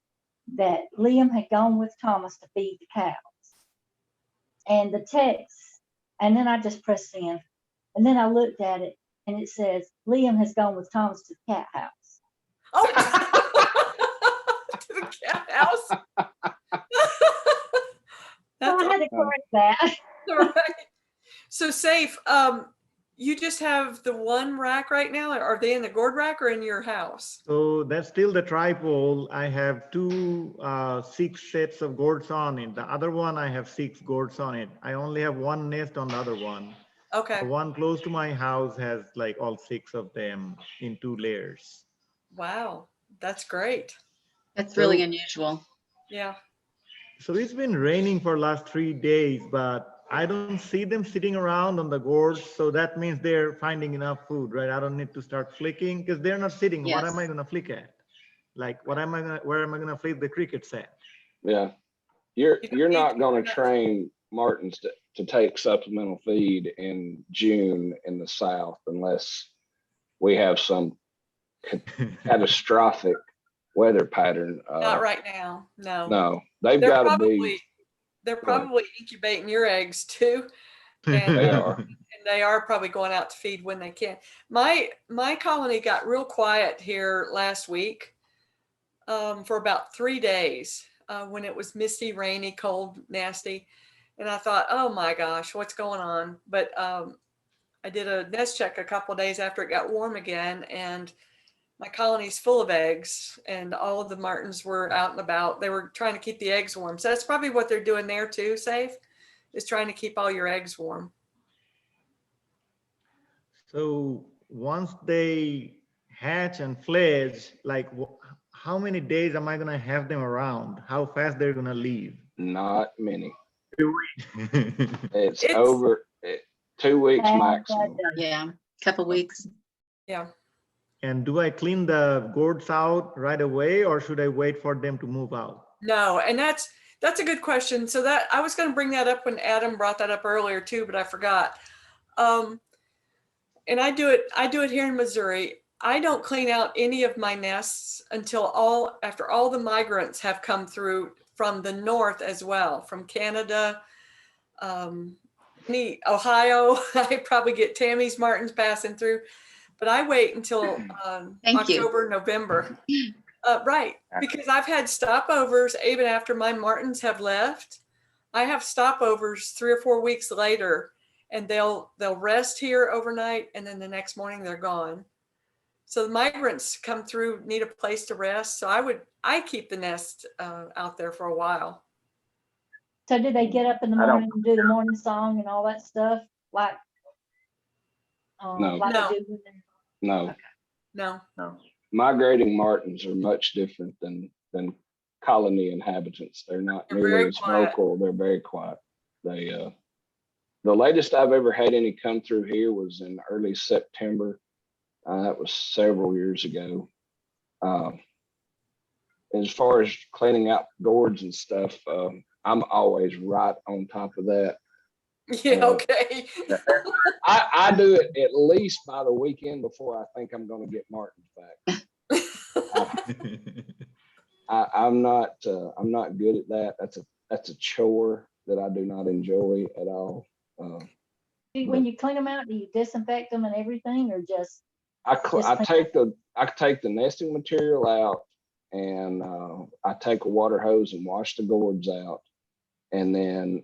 that Liam had gone with Thomas to feed the cows. And the text, and then I just pressed send, and then I looked at it, and it says Liam has gone with Thomas to the cat house. Oh, to the cat house. So I had to correct that. Right. So Safe, you just have the one rack right now? Are they in the gourd rack or in your house? So that's still the tripole. I have 6 sets of gourds on it. The other one, I have 6 gourds on it. I only have one nest on the other one. Okay. The one close to my house has like all 6 of them in 2 layers. Wow, that's great. That's really unusual. Yeah. So it's been raining for last 3 days, but I don't see them sitting around on the gourds. So that means they're finding enough food, right? I don't need to start flicking because they're not sitting. Yes. What am I going to flick at? Like, where am I going to flick the crickets at? Yeah, you're not going to train martins to take supplemental feed in June in the South unless we have some catastrophic weather pattern. Not right now. No. No, they've got to be. They're probably incubating your eggs too. And They are. and they are probably going out to feed when they can. My colony got real quiet here last week for about 3 days when it was misty, rainy, cold, nasty. And I thought, oh my gosh, what's going on? But I did a nest check a couple of days after it got warm again, and my colony's full of eggs, and all of the martins were out and about. They were trying to keep the eggs warm. So that's probably what they're doing there too, Safe, is trying to keep all your eggs warm. So once they hatch and fledge, like how many days am I going to have them around? How fast they're going to leave? Not many. 2 weeks. It's over 2 weeks maximum. Yeah, couple weeks. Yeah. And do I clean the gourds out right away, or should I wait for them to move out? No, and that's a good question. So that I was going to bring that up when Adam brought that up earlier too, but I forgot. And I do it here in Missouri. I don't clean out any of my nests until after all the migrants have come through from the north as well, from Canada, Ohio. I probably get Tammy's martins passing through, but I wait until October, November. Right, because I've had stopovers even after my martins have left. I have stopovers 3 or 4 weeks later, and they'll rest here overnight, and then the next morning they're gone. So the migrants come through, need a place to rest. So I keep the nest out there for a while. So do they get up in the morning and do the morning song and all that stuff? Like, No. like No. they do? No. Okay. No. Migrating martins are much different than colony inhabitants. They're not They're nearly very as quiet. vocal. They're very quiet. They the latest I've ever had any come through here was in early September. That was several years ago. As far as cleaning out gourds and stuff, I'm always right on top of that. Yeah, okay. I do it at least by the weekend before I think I'm going to get martins back. I'm not good at that. That's a chore that I do not enjoy at all. When you clean them out, do you disinfect them and everything, or just take the nesting material out, and I take a water hose and wash the gourds out, and then,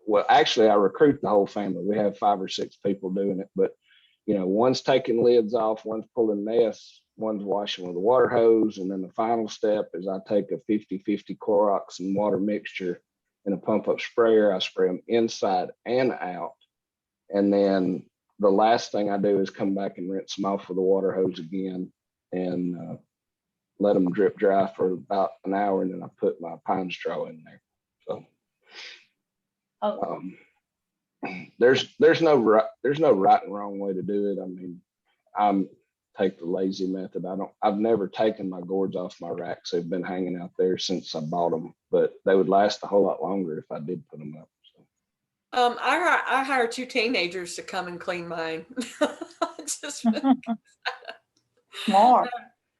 well, actually, I recruit the whole family. We have 5 or 6 people doing it, but one's taking lids off, one's pulling nests, one's washing with a water hose, and then the final step is I take a 50-50 Clorox and water mixture in a pump up sprayer. I spray them inside and out, and then the last thing I do is come back and rinse them off with a water hose again, and let them drip dry for about an hour, and then I put my pine straw in there. So there's no right and wrong way to do it. I mean, I'm take the lazy method. I've never taken my gourds off my racks. They've been hanging out there since I bought them, but they would last a whole lot longer if I did put them up. So. I hired 2 teenagers to come and clean mine. Just Smart.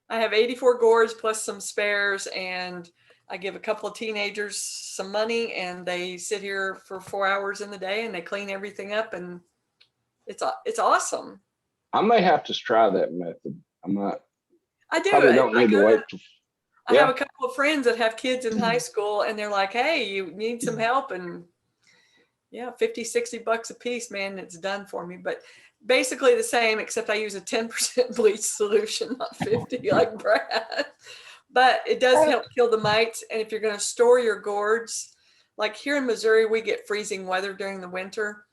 I have 84 gourds plus some spares, and I give a couple of teenagers some money, and they sit here for 4 hours in the day and they clean everything up, and it's awesome. I may have to try that method. I do. Probably don't need to wait. I have a couple of friends that have kids in high school, and they're like, hey, you need some help? And yeah, $50-$60 a piece, man, it's done for me. But basically the same, except I use a 10% bleach solution, not 50 like Brad. But it does help kill the mites. And if you're going to store your gourds, like here in Missouri, we get freezing weather during the winter.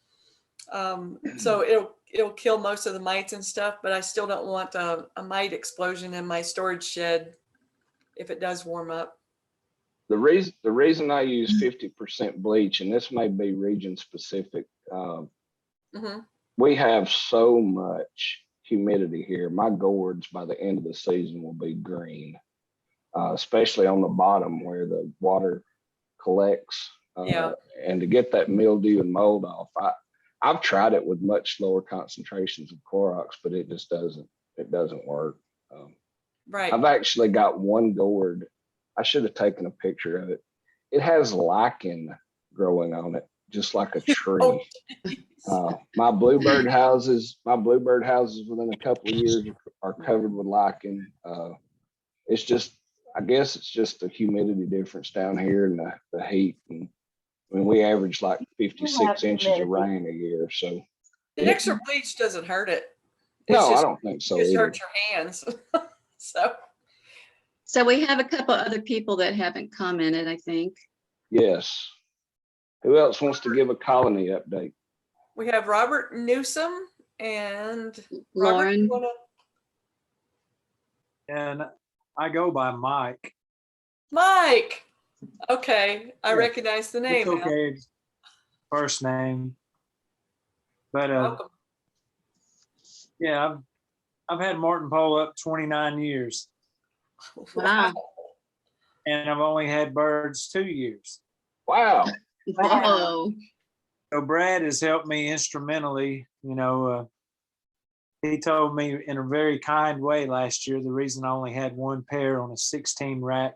So it'll kill most of the mites and stuff, but I still don't want a mite explosion in my storage shed if it does warm up. The reason I use 50% bleach, and this may be region specific, we have so much humidity here. My gourds by the end of the season will be green, especially on the bottom where the water collects. And to get that mildew and mold off, I've tried it with much lower concentrations of Clorox, but it just doesn't work. Right. I've actually got one gourd. I should have taken a picture of it. It has lichen growing on it, just like a tree. My bluebird houses within a couple of years are covered with lichen. It's just, I guess it's just the humidity difference down here and the heat. And I mean, we average like 56 inches of rain a year. So the extra bleach doesn't hurt it. No, I don't think so. It just hurts your hands. So we have a couple other people that haven't commented, I think. Yes. Who else wants to give a colony update? We have Robert Newsom and Lauren. And I go by Mike. Mike. Okay, I recognize the name. It's okay. First name. But welcome. Yeah, I've had Martin Pole up 29 years. Wow. And I've only had birds 2 years. Wow. Whoa. So Brad has helped me instrumentally. He told me in a very kind way last year, the reason I only had 1 pair on a 16 rack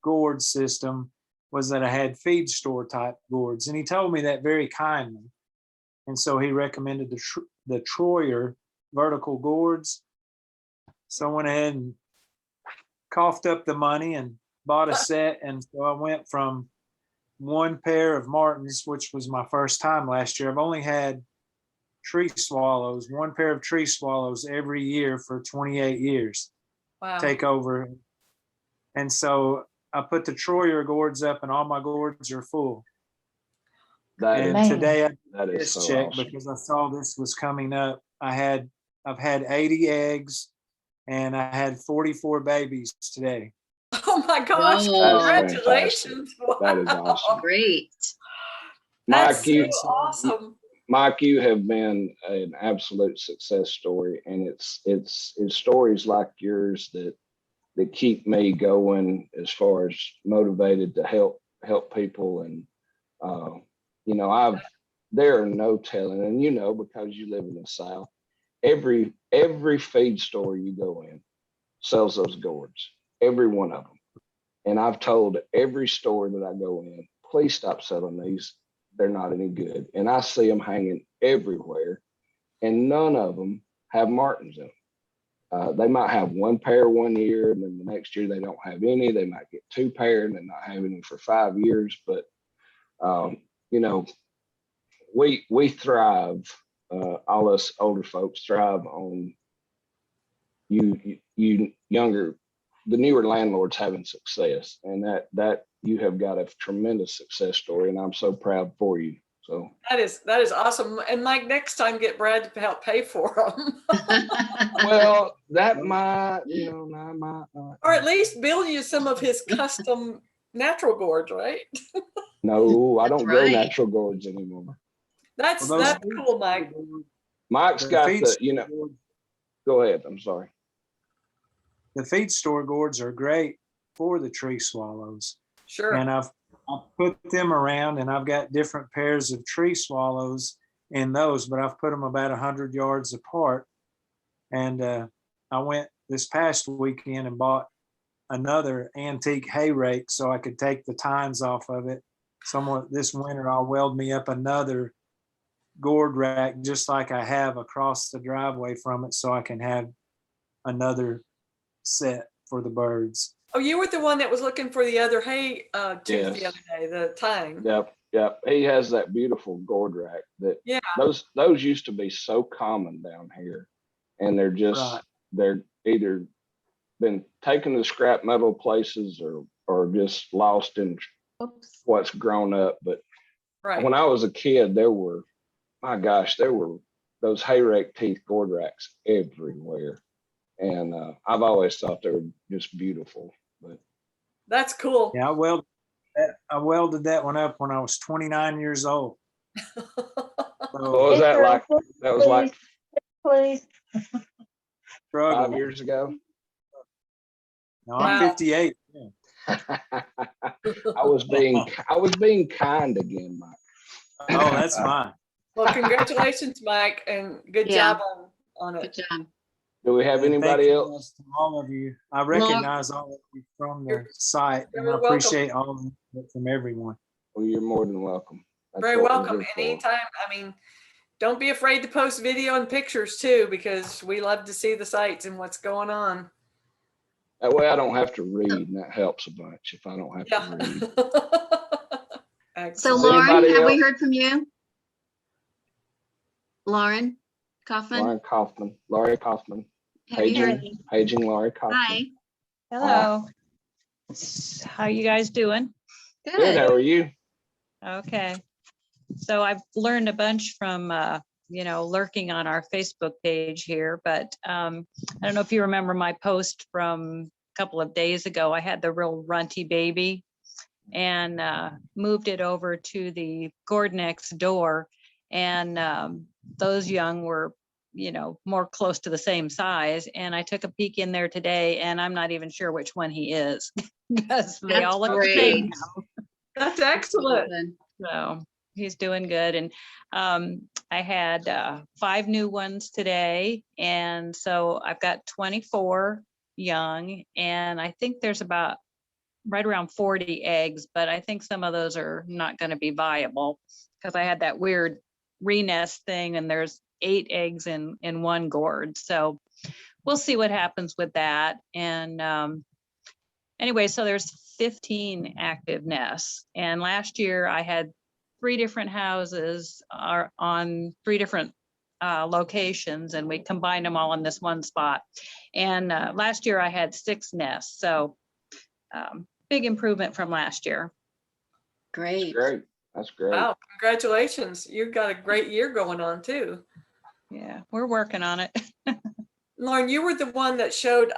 gourd system was that I had feed store type gourds. And he told me that very kindly. And so he recommended the Troyer vertical gourds. So I went ahead and coughed up the money and bought a set. And so I went from 1 pair of Martins, which was my first time last year. I've only had tree swallows, 1 pair of tree swallows every year for 28 years. Wow. Take over. And so I put the Troyer gourds up and all my gourds are full. Today I did this so check awesome. Because I saw this was coming up. I've had 80 eggs and I had 44 babies today. Oh my gosh, congratulations. Wow. That is awesome. Great. That's awesome. Mike, you have been an absolute success story, and it's stories like yours that keep me going as far as motivated to help people. And there are no telling, and because you live in the South, every feed store you go in sells those gourds, every one of them. And I've told every store that I go in, please stop selling these. They're not any good. And I see them hanging everywhere, and none of them have Martins in them. They might have one pair one year, and then the next year they don't have any. They might get two pair and then not have any for 5 years. But you know, we thrive. All us older folks thrive on you younger, the newer landlords having success, and that you have got a tremendous success story, and I'm so proud for you. So that is awesome. And Mike, next time get Brad to help pay for them. well, that might, you know, I might not. Or at least build you some of his custom natural gourds, right? No, I don't grow right. natural gourds anymore. That's Well, those that's cool, Mike. Mike's The got feed the, you know, store- go ahead. I'm sorry. The feed store gourds are great for the tree swallows. Sure. And I've put them around, and I've got different pairs of tree swallows in those, but I've put them about 100 yards apart. And I went this past weekend and bought another antique hay rake so I could take the tines off of it. Somewhat this winter, I'll weld me up another gourd rack just like I have across the driveway from it, so I can have another set for the birds. Oh, you were the one that was looking for the other hay tooth the Yes. other day, the tine. Yep. He has that beautiful gourd rack that Yeah. those used to be so common down here, and they're just Right. they're either been taken to scrap metal places or just lost in Oops. what's grown up. But Right. when I was a kid, there were those hay rake teeth gourd racks everywhere, and I've always thought they were just beautiful. But That's cool. Yeah, I welded that one up when I was 29 years old. what was that like? That was like Please. 5 years ago. No, I'm Wow. 58. Yeah. I was being kind again, Mike. Oh, that's fine. Well, congratulations, Mike, and good Yeah. job on Good it. job. Do we have And anybody thank else? you to all of you. I recognize all of you from the site, and You're I welcome. appreciate all of it from everyone. Well, you're more than welcome. That's Very what we're welcome. here for. Anytime. I mean, don't be afraid to post video and pictures too, because we love to see the sites and what's going on. That way I don't have to read, and that helps a bunch if I don't have to read. Excellent. So Does Lauren, anybody have we else? heard from you? Lauren Kaufman, Laurie Kaufman, have you heard? paging Laurie Kaufman. Hi. Hello. How you guys doing? Good. How are you? Okay. So I've learned a bunch from, lurking on our Facebook page here, but I don't know if you remember my post from a couple of days ago. I had the real runty baby and moved it over to the gourd next door. And those young were, more close to the same size. And I took a peek in there today, and I'm not even sure which one he is because they all look the same now. That's excellent. So he's doing good. And I had 5 new ones today. And so I've got 24 young, and I think there's about right around 40 eggs, but I think some of those are not going to be viable because I had that weird re-nest thing, and there's 8 eggs in one gourd. So we'll see what happens with that. And anyway, so there's 15 active nests. And last year I had 3 different houses are on 3 different locations, and we combined them all in this one spot. And last year I had 6 nests. So big improvement from last year. Great. That's great. Wow, congratulations. You've got a great year going on too. Yeah, we're working on it. Lauren, you were the one that showed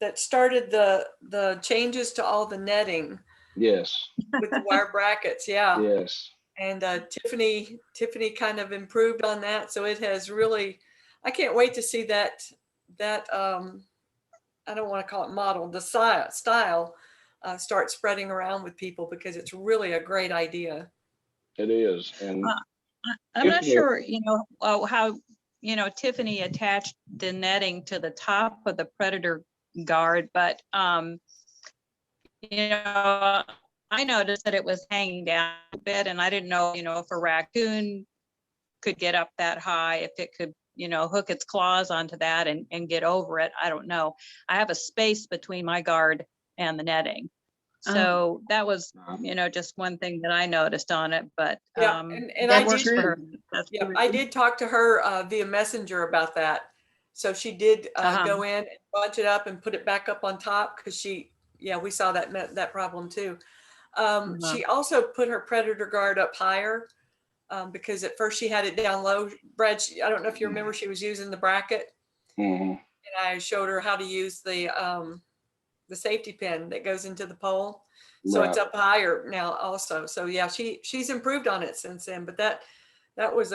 that started the changes to all the netting Yes. with the wire brackets. Yeah. Yes. And Tiffany kind of improved on that. So it has really, I can't wait to see that I don't want to call it model, the style start spreading around with people, because it's really a great idea. It is. And I'm not sure, how, Tiffany attached the netting to the top of the predator guard, but, I noticed that it was hanging down a bit, and I didn't know, if a raccoon could get up that high, if it could hook its claws onto that and get over it. I don't know. I have a space between my guard and the netting. So that was, just one thing that I noticed on it, but Yeah, and that I works did, for her. yeah, I did talk to her via Messenger about that. So she did go in and bunch it up and put it back up on top because we saw that problem too. She also put her predator guard up higher because at first she had it down low. Brad, I don't know if you remember, she was using the bracket, and I showed her how to use the safety pin that goes into the pole. So it's up higher now also. So yeah, she's improved on it since then, but that was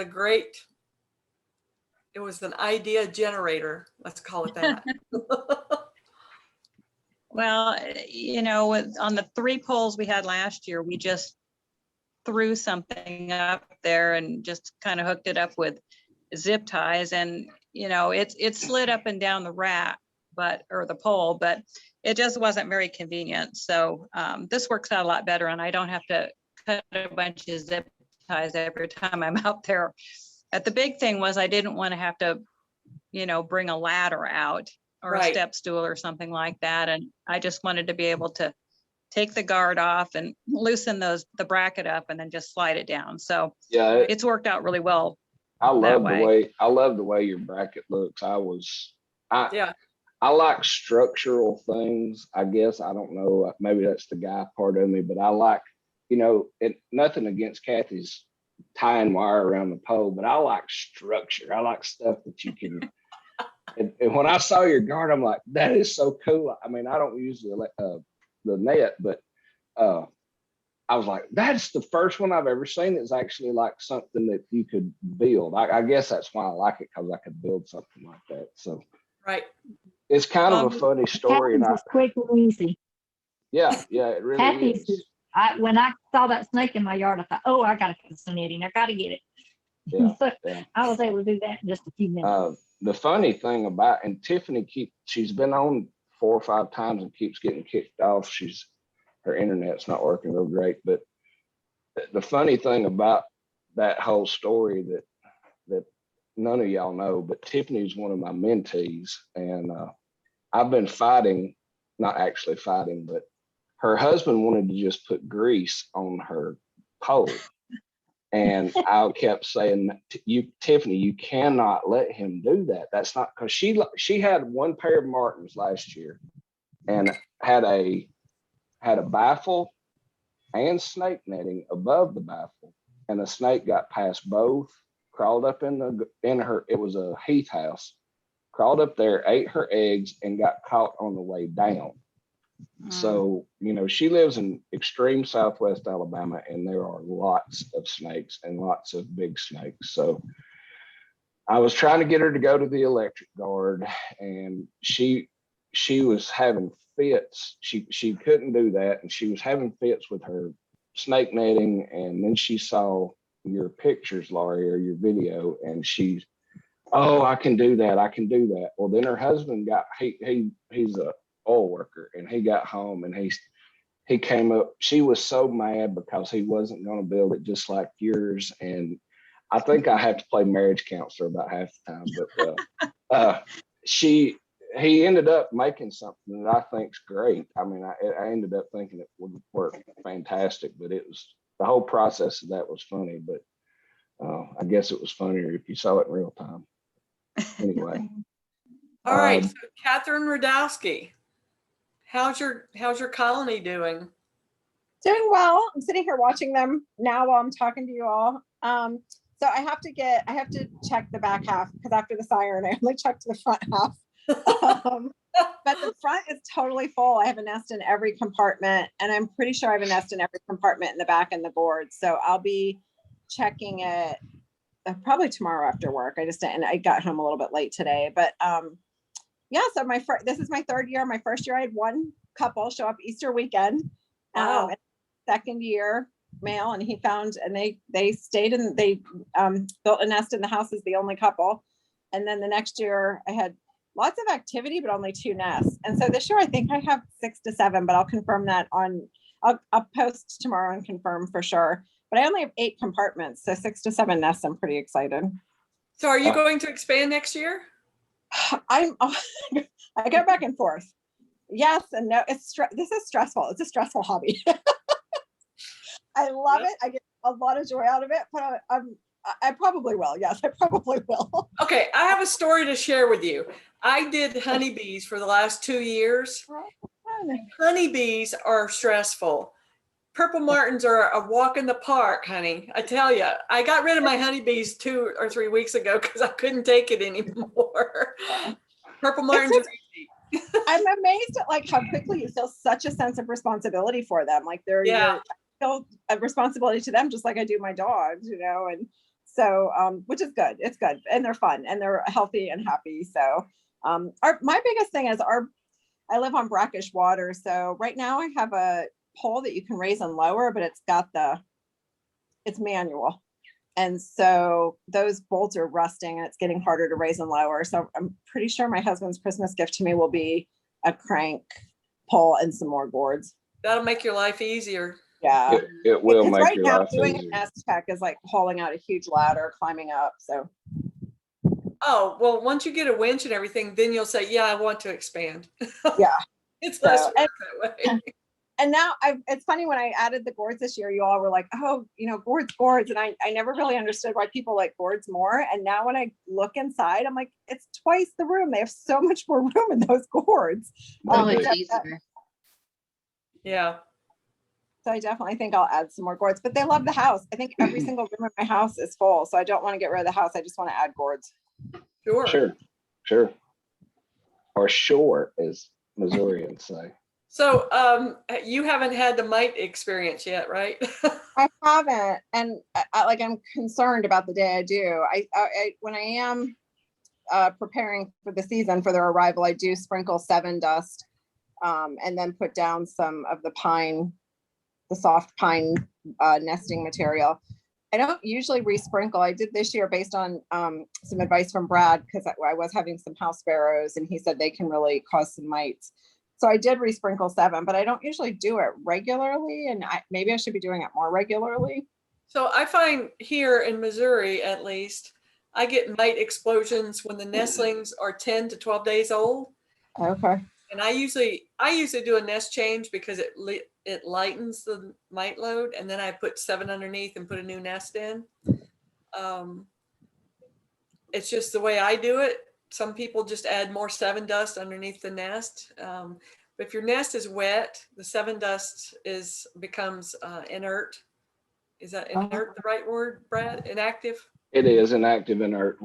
it was an idea generator. Let's call it that. Well, on the 3 poles we had last year, we just threw something up there and just kind of hooked it up with zip ties, and it slid up and down the rack, or the pole, but it just wasn't very convenient. So this works out a lot better, and I don't have to cut a bunch of zip ties every time I'm out there. The big thing was I didn't want to have to, bring a ladder out or a step stool or something like that. And I just wanted to be able to take the guard off and loosen the bracket up and then just slide it down. So yeah, it's worked out really well. I love the way your bracket looks. I like structural things, I guess. I don't know, maybe that's the guy part of me, but I like, nothing against Kathy's tying wire around the pole, but I like structure. I like stuff that you can, and when I saw your guard, I'm like, that is so cool. I mean, I don't use the net, but I was like, that's the first one I've ever seen that's actually like something that you could build. I guess that's why I like it, because I could build something like that. So it's kind of a funny story. And it's quick and easy. Yeah, it really Kathy's is. When I saw that snake in my yard, I thought, oh, I got to put some netting. I got to get it. Yeah, so I was able to do that in just a few minutes. The funny thing about, and Tiffany she's been on 4 or 5 times and keeps getting kicked off. Her internet's not working real great. But the funny thing about that whole story that none of y'all know, but Tiffany's one of my mentees, and I've been fighting, not actually fighting, but her husband wanted to just put grease on her pole. And I kept saying, Tiffany, you cannot let him do that. That's not, because she had 1 pair of Martins last year and had a baffle and snake netting above the baffle. And the snake got past both, crawled up in her, it was a heath house, crawled up there, ate her eggs, and got caught on the way down. So, she lives in extreme Southwest Alabama, and there are lots of snakes and lots of big snakes. So I was trying to get her to go to the electric guard, and she was having fits. She couldn't do that. And she was having fits with her snake netting. And then she saw your pictures, Laurie, or your video, and she's, oh, I can do that. I can do that. Well, then her husband he's a oil worker, and he got home and he came up. She was so mad because he wasn't going to build it just like yours. And I think I have to play marriage counselor about half the time, but he ended up making something that I think's great. I mean, I ended up thinking it would work fantastic, but the whole process of that was funny, but I guess it was funnier if you saw it in real time. Anyway. All right, so Catherine Radowski, how's your colony doing? Doing well. I'm sitting here watching them now while I'm talking to you all. So I have to check the back half, because after the siren, I only checked the front half. But the front is totally full. I have a nest in every compartment, and I'm pretty sure I have a nest in every compartment in the back and the Gourds. So I'll be checking it probably tomorrow after work. I got home a little bit late today, but yeah. So this is my 3rd year. My 1st year, I had 1 couple show up Easter weekend. Wow. 2nd year male, and he found, and they stayed in, they built a nest in the house as the only couple. And then the next year I had lots of activity, but only 2 nests. And so this year I think I have 6 to 7, but I'll confirm that I'll post tomorrow and confirm for sure. But I only have 8 compartments, so 6 to 7 nests. I'm pretty excited. So are you going to expand next year? I go back and forth. Yes and no. This is stressful. It's a stressful hobby. I love it. I get a lot of joy out of it, but I probably will. Yes, I probably will. Okay, I have a story to share with you. I did honeybees for the last 2 years. Honeybees are stressful. Purple Martins are a walk in the park, honey. I tell you, I got rid of my honeybees 2 or 3 weeks ago because I couldn't take it anymore. Purple Martins are easy. I'm amazed at like how quickly you feel such a sense of responsibility for them. Like they're I feel a responsibility to them just like I do my dogs, you know, and so which is good. It's good. And they're fun and they're healthy and happy. So my biggest thing is I live on brackish water. So right now I have a pole that you can raise and lower, but it's manual. And so those bolts are rusting and it's getting harder to raise and lower. So I'm pretty sure my husband's Christmas gift to me will be a crank pole and some more gourds. That'll make your life easier. Yeah. It will make right your now life doing easier. a nest check is like hauling out a huge ladder, climbing up. So. Oh, well, once you get a winch and everything, then you'll say, yeah, I want to expand. Yeah. It's less work that way. And now it's funny when I added the gourds this year, you all were like, oh, you know, gourds. And I never really understood why people like gourds more. And now when I look inside, I'm like, it's twice the room. They have so much more room in those gourds. It's easier. Yeah. So I definitely think I'll add some more gourds, but they love the house. I think every single room in my house is full. So I don't want to get rid of the house. I just want to add gourds. Sure. Or sure, as Missourians say. So you haven't had the mite experience yet, right? I haven't, and I'm concerned about the day I do. I when I am preparing for the season for their arrival, I do sprinkle 7 dust, and then put down some of the soft pine nesting material. I don't usually resprinkle. I did this year based on some advice from Brad because I was having some house sparrows, and he said they can really cause some mites. So I did resprinkle 7, but I don't usually do it regularly, and maybe I should be doing it more regularly. So I find here in Missouri, at least, I get mite explosions when the nestlings are 10 to 12 days old. Okay. And I usually do a nest change because it lightens the mite load, and then I put 7 underneath and put a new nest in. It's just the way I do it. Some people just add more 7 dust underneath the nest. But if your nest is wet, the 7 dust becomes inert. Is that inert the right word, Brad? Inactive? It is inactive, inert,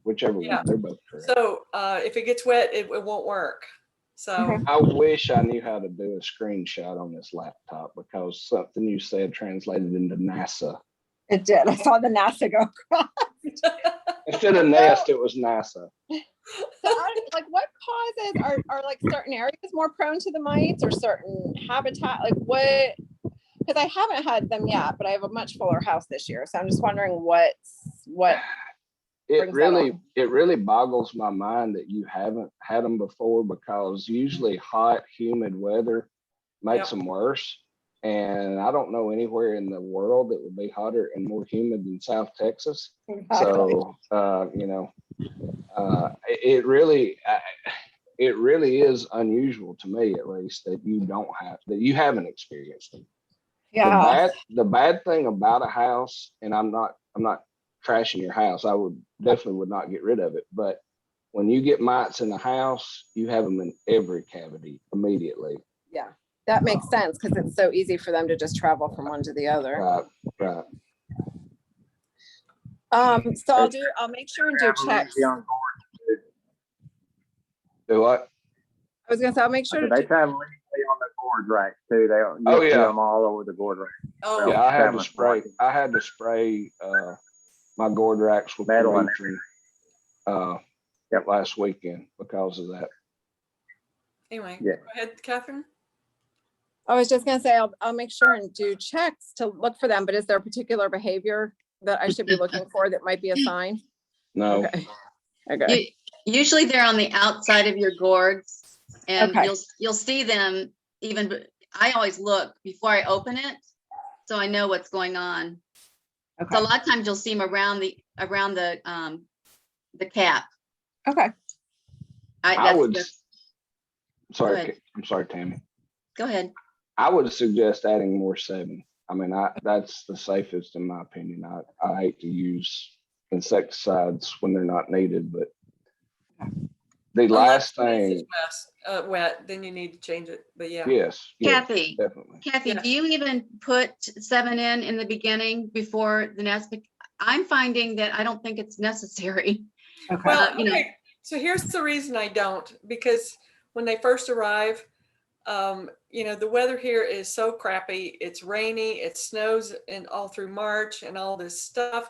whichever one. They're both correct. So if it gets wet, it won't work. So I wish I knew how to do a screenshot on this laptop because something you said translated into NASA. It did. I saw the NASA go across. Instead of nest, it was NASA. So what causes are like certain areas more prone to the mites or certain habitat? Like what? Because I haven't had them yet, but I have a much fuller house this year. So I'm just wondering what. It really boggles my mind that you haven't had them before because usually hot, humid weather makes them worse. And I don't know anywhere in the world that would be hotter and more humid than South Texas. Exactly. So, it really is unusual to me, at least, that you haven't experienced them. Yeah. The bad thing about a house, and I'm not trashing your house. I definitely would not get rid of it. But when you get mites in the house, you have them in every cavity immediately. Yeah. That makes sense because it's so easy for them to just travel from one to the other. Right. So I'll make sure and do checks. Do what? I was gonna say I'll make sure they travel on the gourd racks too. They see them all over the gourd rack. Oh yeah, I had to spray my gourd racks with bleach last weekend because of that. Anyway, go ahead, Catherine. I was just gonna say I'll make sure and do checks to look for them, but is there a particular behavior that I should be looking for that might be a sign? No. Okay. Usually they're on the outside of your gourds, and you'll see them even. I always look before I open it, so I know what's going on. Okay. So a lot of times you'll see them around the the cap. Okay. I would, Go ahead. I'm sorry, Tammy. Go ahead. I would suggest adding more 7. I mean, that's the safest in my opinion. I hate to use insecticides when they're not needed, but the last thing. Wet, then you need to change it, but yeah. Yes. Kathy, Definitely. Kathy, Yes. do you even put 7 in the beginning before the nest? I'm finding that I don't think it's necessary. Okay. Well, you know. okay, so here's the reason I don't, because when they first arrive, you know, the weather here is so crappy. It's rainy, it snows and all through March and all this stuff.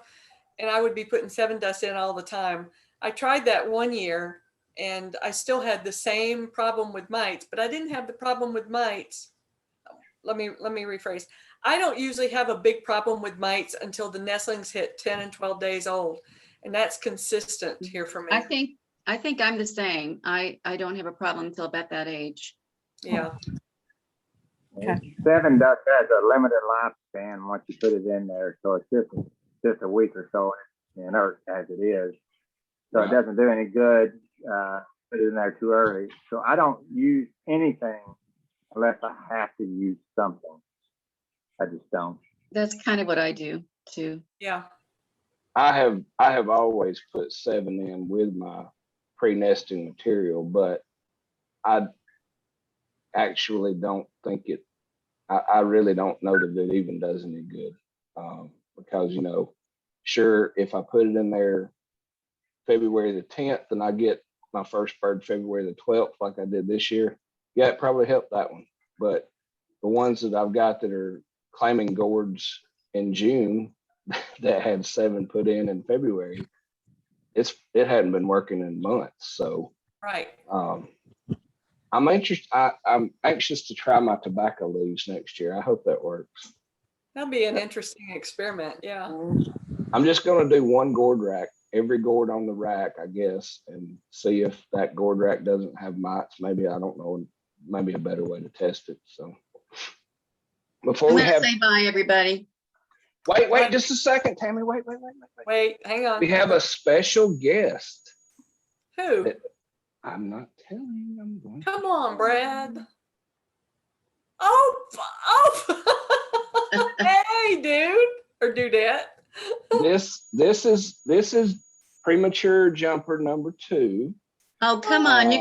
And I would be putting 7 dust in all the time. I tried that one year and I still had the same problem with mites, but I didn't have the problem with mites. Let me rephrase. I don't usually have a big problem with mites until the nestlings hit 10 and 12 days old. And that's consistent here for me. I think I'm the same. I don't have a problem until about that age. Yeah. Okay. 7 dust has a limited lifespan once you put it in there, so it's just a week or so inert as it is. So it doesn't do any good put it in there too early. So I don't use anything unless I have to use something. I just don't. That's kind of what I do too. Yeah. I have always put 7 in with my pre-nesting material, but I actually don't think it. I really don't know that it even does any good, because, you know, sure, if I put it in there February the 10th and I get my first bird February the 12th, like I did this year, yeah, it probably helped that one. But the ones that I've got that are claiming gourds in June that had 7 put in February, it hadn't been working in months. So Right. I'm anxious to try my tobacco leaves next year. I hope that works. That'll be an interesting experiment. Yeah. I'm just going to do one gourd rack, every gourd on the rack, I guess, and see if that gourd rack doesn't have mites. Maybe, I don't know, maybe a better way to test it. So before I'm gonna say bye, everybody. Wait, just a second, Tammy. Wait. Hang on. We have a special guest. Who? I'm not telling you. I'm going. Come on, Brad. Oh, hey, dude or dudette. This is premature jumper number 2. Oh, come on.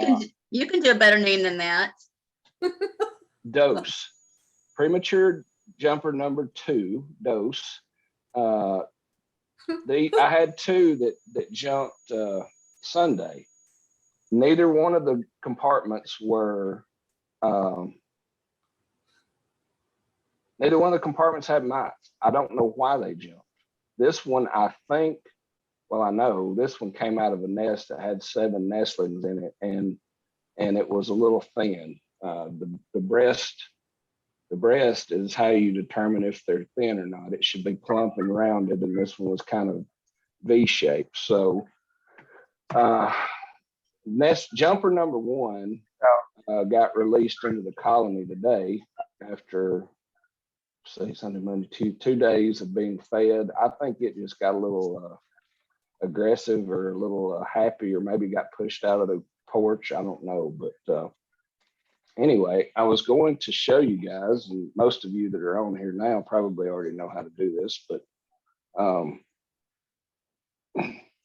You can do a better name than that. Dose. Premature jumper number 2, Dose. I had 2 that jumped Sunday. Neither one of the compartments were neither one of the compartments had mites. I don't know why they jumped. This one, I know this one came out of a nest that had 7 nestlings in it, and it was a little thin. The breast is how you determine if they're thin or not. It should be plump and rounded, and this one was kind of V-shaped. So nest jumper number 1 got released into the colony today after Sunday, Monday, 2 days of being fed. I think it just got a little aggressive or a little happy, or maybe got pushed out of the porch. I don't know, but anyway, I was going to show you guys, and most of you that are on here now probably already know how to do this, but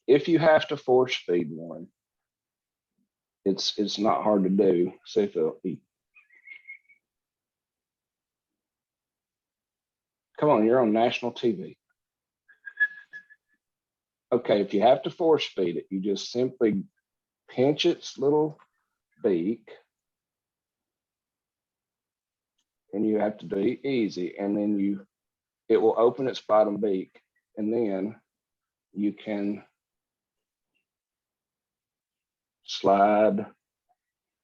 if you have to force feed one, it's not hard to do. See if they'll eat. Come on, you're on national TV. Okay, if you have to force feed it, you just simply pinch its little beak, and you have to do it easy, and then it will open its bottom beak, and then you can slide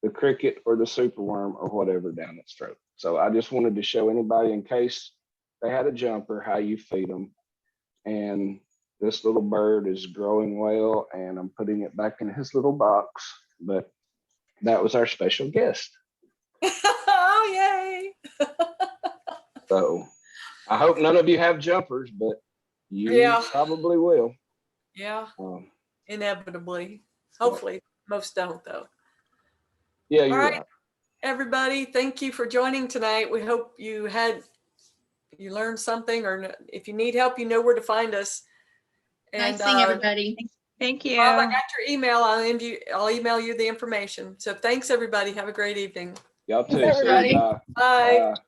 the cricket or the superworm or whatever down its throat. So I just wanted to show anybody, in case they had a jumper, how you feed them. And this little bird is growing well, and I'm putting it back in his little box. But that was our special guest. Oh, yay. So I hope none of you have jumpers, but you probably will. Yeah. inevitably. Hopefully, most don't though. Yeah, All you're right, right. everybody, thank you for joining tonight. We hope you learned something, or if you need help, you know where to find us. Nice seeing everybody. Thank you. Bob, I got your email. I'll email you the information. So thanks, everybody. Have a great evening. Y'all too. Thanks, See you. everybody. Bye. Bye. Bye.